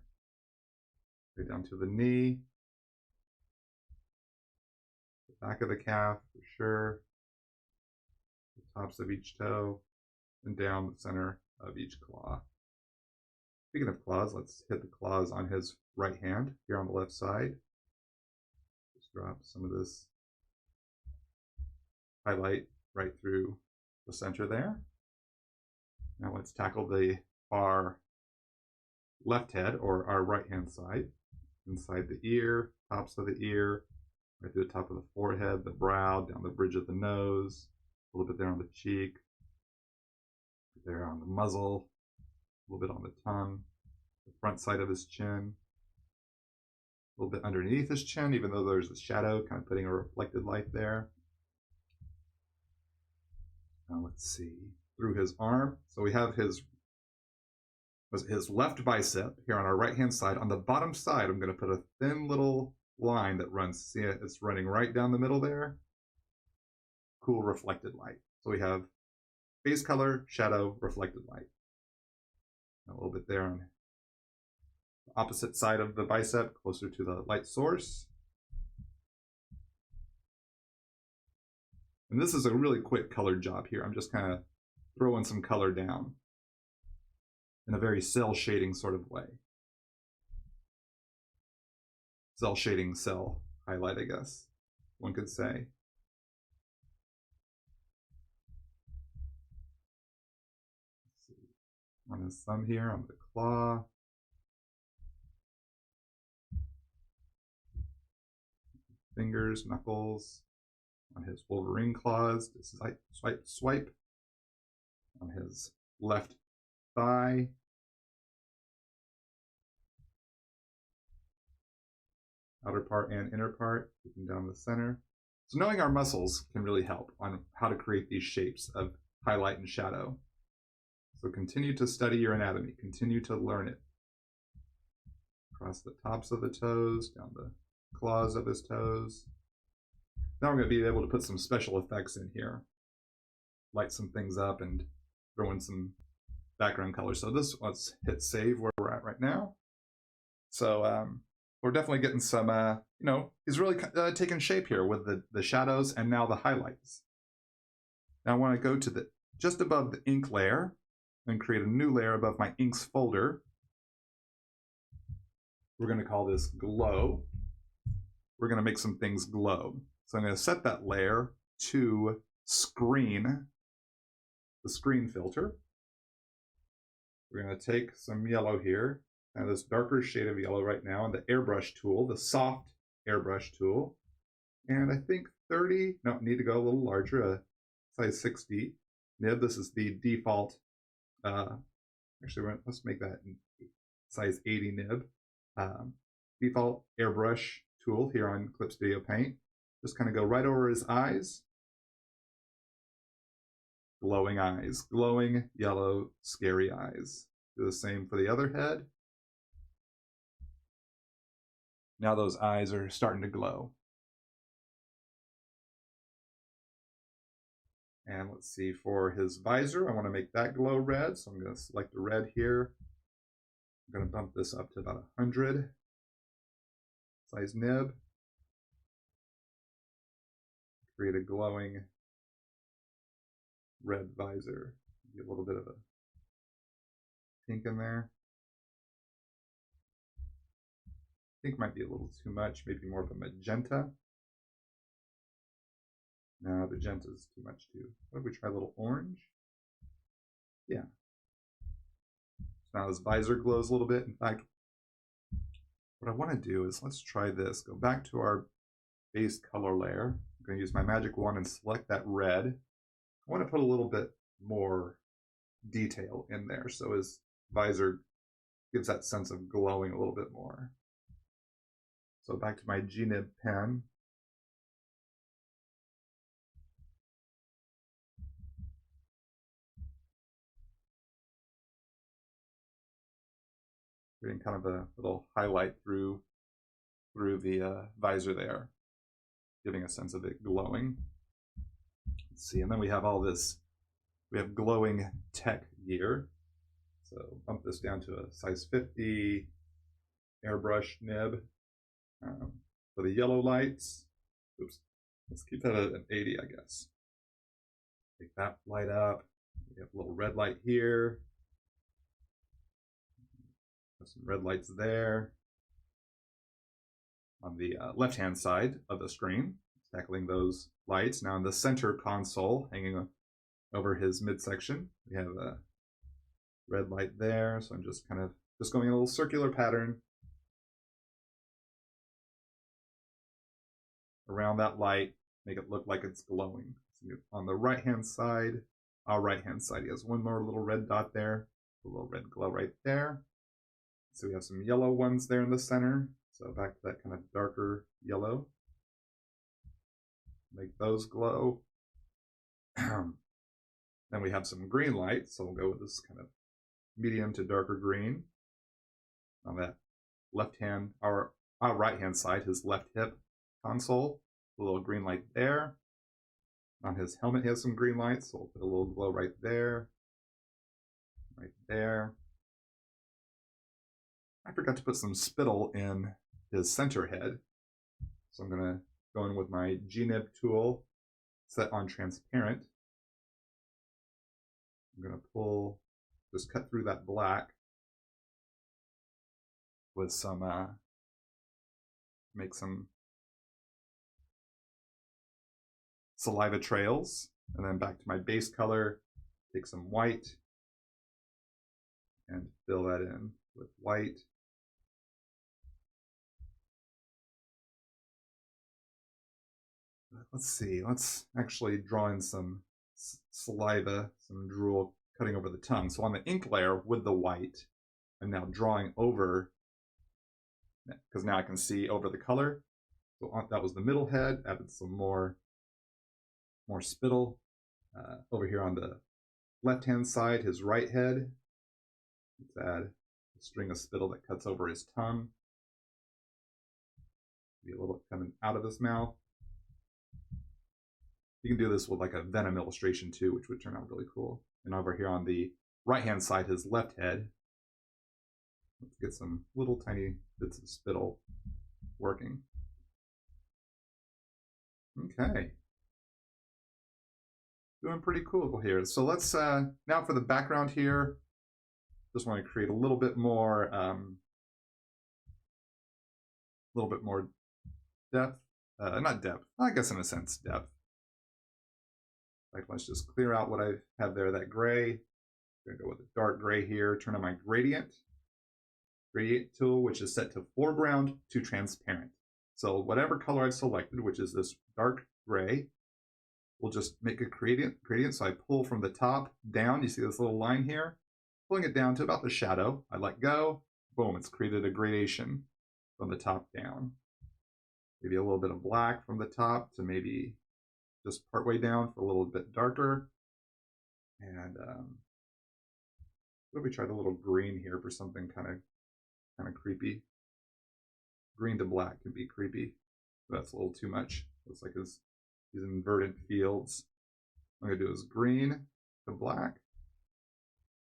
right down to the knee, the back of the calf for sure, the tops of each toe, and down the center of each claw. Speaking of claws, let's hit the claws on his right hand here on the left side. Just drop some of this highlight right through the center there. Now let's tackle the far left head, or our right hand side, inside the ear, tops of the ear, right through the top of the forehead, the brow, down the bridge of the nose, a little bit there on the cheek, there on the muzzle, a little bit on the tongue, the front side of his chin, a little bit underneath his chin, even though there's a shadow, kind of putting a reflected light there. Now let's see, through his arm. So we have his left bicep here on our right hand side. On the bottom side, I'm going to put a thin little line that runs, see it, it's running right down the middle there. Cool reflected light. So we have base color, shadow, reflected light. A little bit there on the opposite side of the bicep, closer to the light source. And this is a really quick color job here. I'm just kind of throwing some color down in a very cell shading sort of way. Cell shading, cell highlight, I guess one could say. Let's see. On his thumb here, on the claw. Fingers, knuckles. On his Wolverine claws, just swipe. On his left thigh. Outer part and inner part, looking down the center. So knowing our muscles can really help on how to create these shapes of highlight and shadow. So continue to study your anatomy, continue to learn it. Across the tops of the toes, down the claws of his toes. Now we're going to be able to put some special effects in here. Light some things up and throw in some background color. So this, let's hit save where we're at right now. So we're definitely getting some, you know, he's really taking shape here with the shadows and now the highlights. Now I want to go to just above the ink layer and create a new layer above my inks folder. We're going to call this glow. We're going to make some things glow. So I'm going to set that layer to screen, the screen filter. We're going to take some yellow here Now this darker shade of yellow right now, and the airbrush tool, the soft airbrush tool. And I think 30, no, need to go a little larger, a size 60 nib. This is the default, actually let's make that size 80 nib. Default airbrush tool here on ClipStudioPaint. Just kind of go right over his eyes. Glowing eyes, glowing yellow, scary eyes. Do the same for the other head. Now those eyes are starting to glow. And let's see, for his visor, I want to make that glow red. So I'm going to select the red here. I'm going to bump this up to about 100. Size nib. Create a glowing red visor. Get a little bit of a pink in there. Pink might be a little too much, maybe more of a magenta. No, magenta is too much too. What if we try a little orange? Yeah. So now this visor glows a little bit. In fact, what I want to do is let's try this. Go back to our base color layer. I'm going to use my magic wand and select that red. I want to put a little bit more detail in there so his visor gives that sense of glowing a little bit more. So back to my G-nib pen. Creating kind of a little highlight through the visor there, giving a sense of it glowing. Let's see, and then we have all this, we have glowing tech gear. So bump this down to a size 50 airbrush nib. For the yellow lights, oops, let's keep that at an 80, I guess. Take that light up. We have a little red light here. Some red lights there. On the left-hand side of the screen, tackling those lights. Now in the center console, hanging over his midsection, we have a red light there. So I'm just kind of going a little circular pattern around that light, make it look like it's glowing. So on the right-hand side, our right-hand side, he has one more little red dot there, a little red glow right there. So we have some yellow ones there in the center. So back to that kind of darker yellow. Make those glow. Then we have some green light, so we'll go with this kind of medium to darker green. On that left hand, our right hand side, his left hip console, a little green light there. On his helmet, he has some green lights, so we'll put a little glow right there. Right there. I forgot to put some spittle in his center head. So I'm going to go in with my G-nib tool, set on transparent. I'm going to pull, just cut through that black with some, make some saliva trails. And then back to my base color, take some white and fill that in with white. Let's see, let's actually draw in some saliva, some drool cutting over the tongue. So on the ink layer with the white, I'm now drawing over, because now I can see over the color. So that was the middle head, added some more spittle. Over here on the left-hand side, his right head, let's add a string of spittle that cuts over his tongue. Be a little coming out of his mouth. You can do this with like a Venom illustration too, which would turn out really cool. And over here on the right-hand side, his left head, let's get some little tiny bits of spittle working. Okay. Doing pretty cool here. So let's, now for the background here, just want to create a little bit more depth. Not depth, I guess in a sense, depth. Like, let's just clear out what I have there, that gray. I'm gonna go with a dark gray here, turn on my gradient. gradient tool, which is set to foreground to transparent. So whatever color I've selected, which is this dark gray, we'll just make a gradient. So I pull from the top down. You see this little line here? Pulling it down to about the shadow. I let go. Boom, it's created a gradation from the top down. Maybe a little bit of black from the top to maybe just partway down for a little bit darker. And what if we tried a little green here for something kind of creepy? Green to black can be creepy. That's a little too much. Looks like these inverted fields. What I'm gonna do is green to black.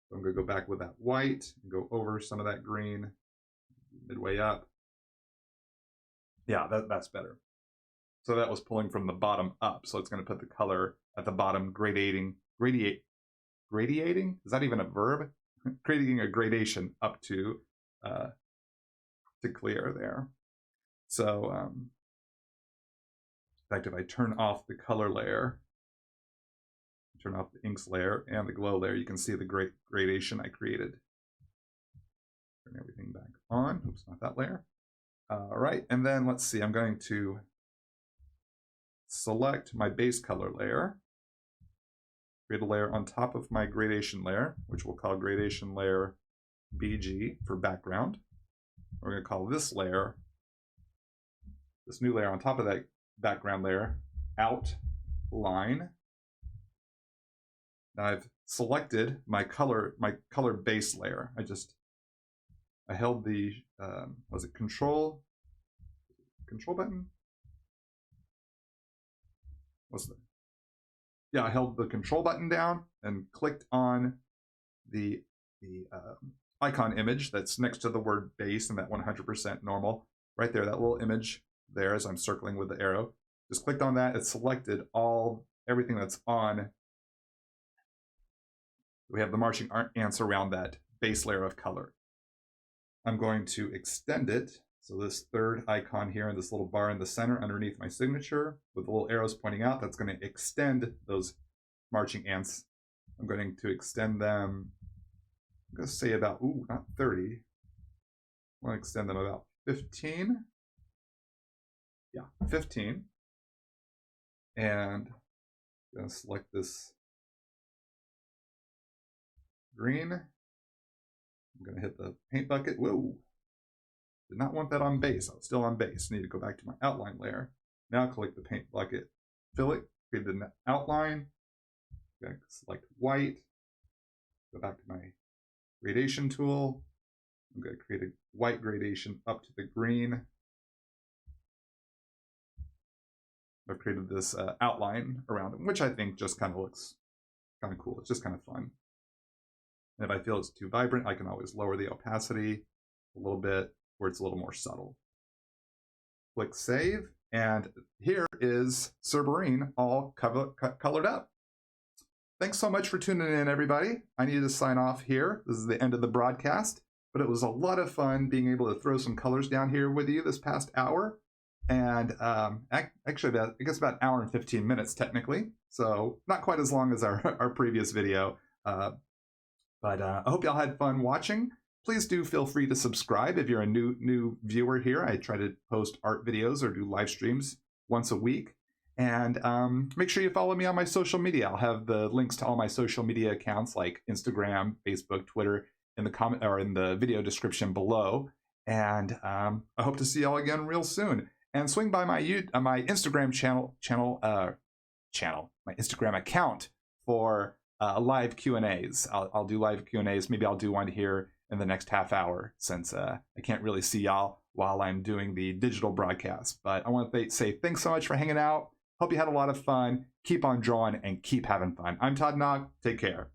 So I'm gonna go back with that white and go over some of that green midway up. Yeah, that's better. So that was pulling from the bottom up. So it's gonna put the color at the bottom, gradiating? Is that even a verb? Creating a gradation up to clear there. So in fact, if I turn off the color layer, turn off the inks layer and the glow layer, you can see the gradation I created. Turn everything back on. Oops, not that layer. All right, and then let's see, I'm going to select my base color layer, create a layer on top of my gradation layer, which we'll call gradation layer BG for background. We're going to call this layer, this new layer on top of that background layer, outline. Now I've selected my color base layer. I held the was it control button? I held the control button down and clicked on the icon image that's next to the word base and that 100% normal right there, that little image there as I'm circling with the arrow. Just clicked on that. It selected everything that's on. We have the marching ants around that base layer of color. I'm going to extend it. So this third icon here and this little bar in the center underneath my signature with the little arrows pointing out, that's going to extend those marching ants. I'm going to extend them, I'm going to say about, not 30. I want to extend them about 15. Yeah, 15. And I'm going to select this green. I'm going to hit the paint bucket. Whoa. Did not want that on base. I was still on base. Need to go back to my outline layer. Now click the paint bucket, fill it, create an outline. Okay, select white. Go back to my gradation tool. I'm going to create a white gradation up to the green. I've created this outline around it, which I think just kind of looks kind of cool. It's just kind of fun. And if I feel it's too vibrant, I can always lower the opacity a little bit where it's a little more subtle. Click save, and here is Cerberus all colored up. Thanks so much for tuning in, everybody. I need to sign off here. This is the end of the broadcast, but it was a lot of fun being able to throw some colors down here with you this past hour. And actually, I guess about an hour and 15 minutes technically. So not quite as long as our previous video. But I hope y'all had fun watching. Please do feel free to subscribe if you're a new viewer here. I try to post art videos or do live streams once a week. And make sure you follow me on my social media. I'll have the links to all my social media accounts like Instagram, Facebook, Twitter in the comment or in the video description below. And I hope to see y'all again real soon. And swing by my Instagram my Instagram account for live Q&As. I'll do live Q&As. Maybe I'll do one here in the next half hour since I can't really see y'all while I'm doing the digital broadcast. But I want to say thanks so much for hanging out. Hope you had a lot of fun. Keep on drawing and keep having fun. I'm Todd Nauck. Take care.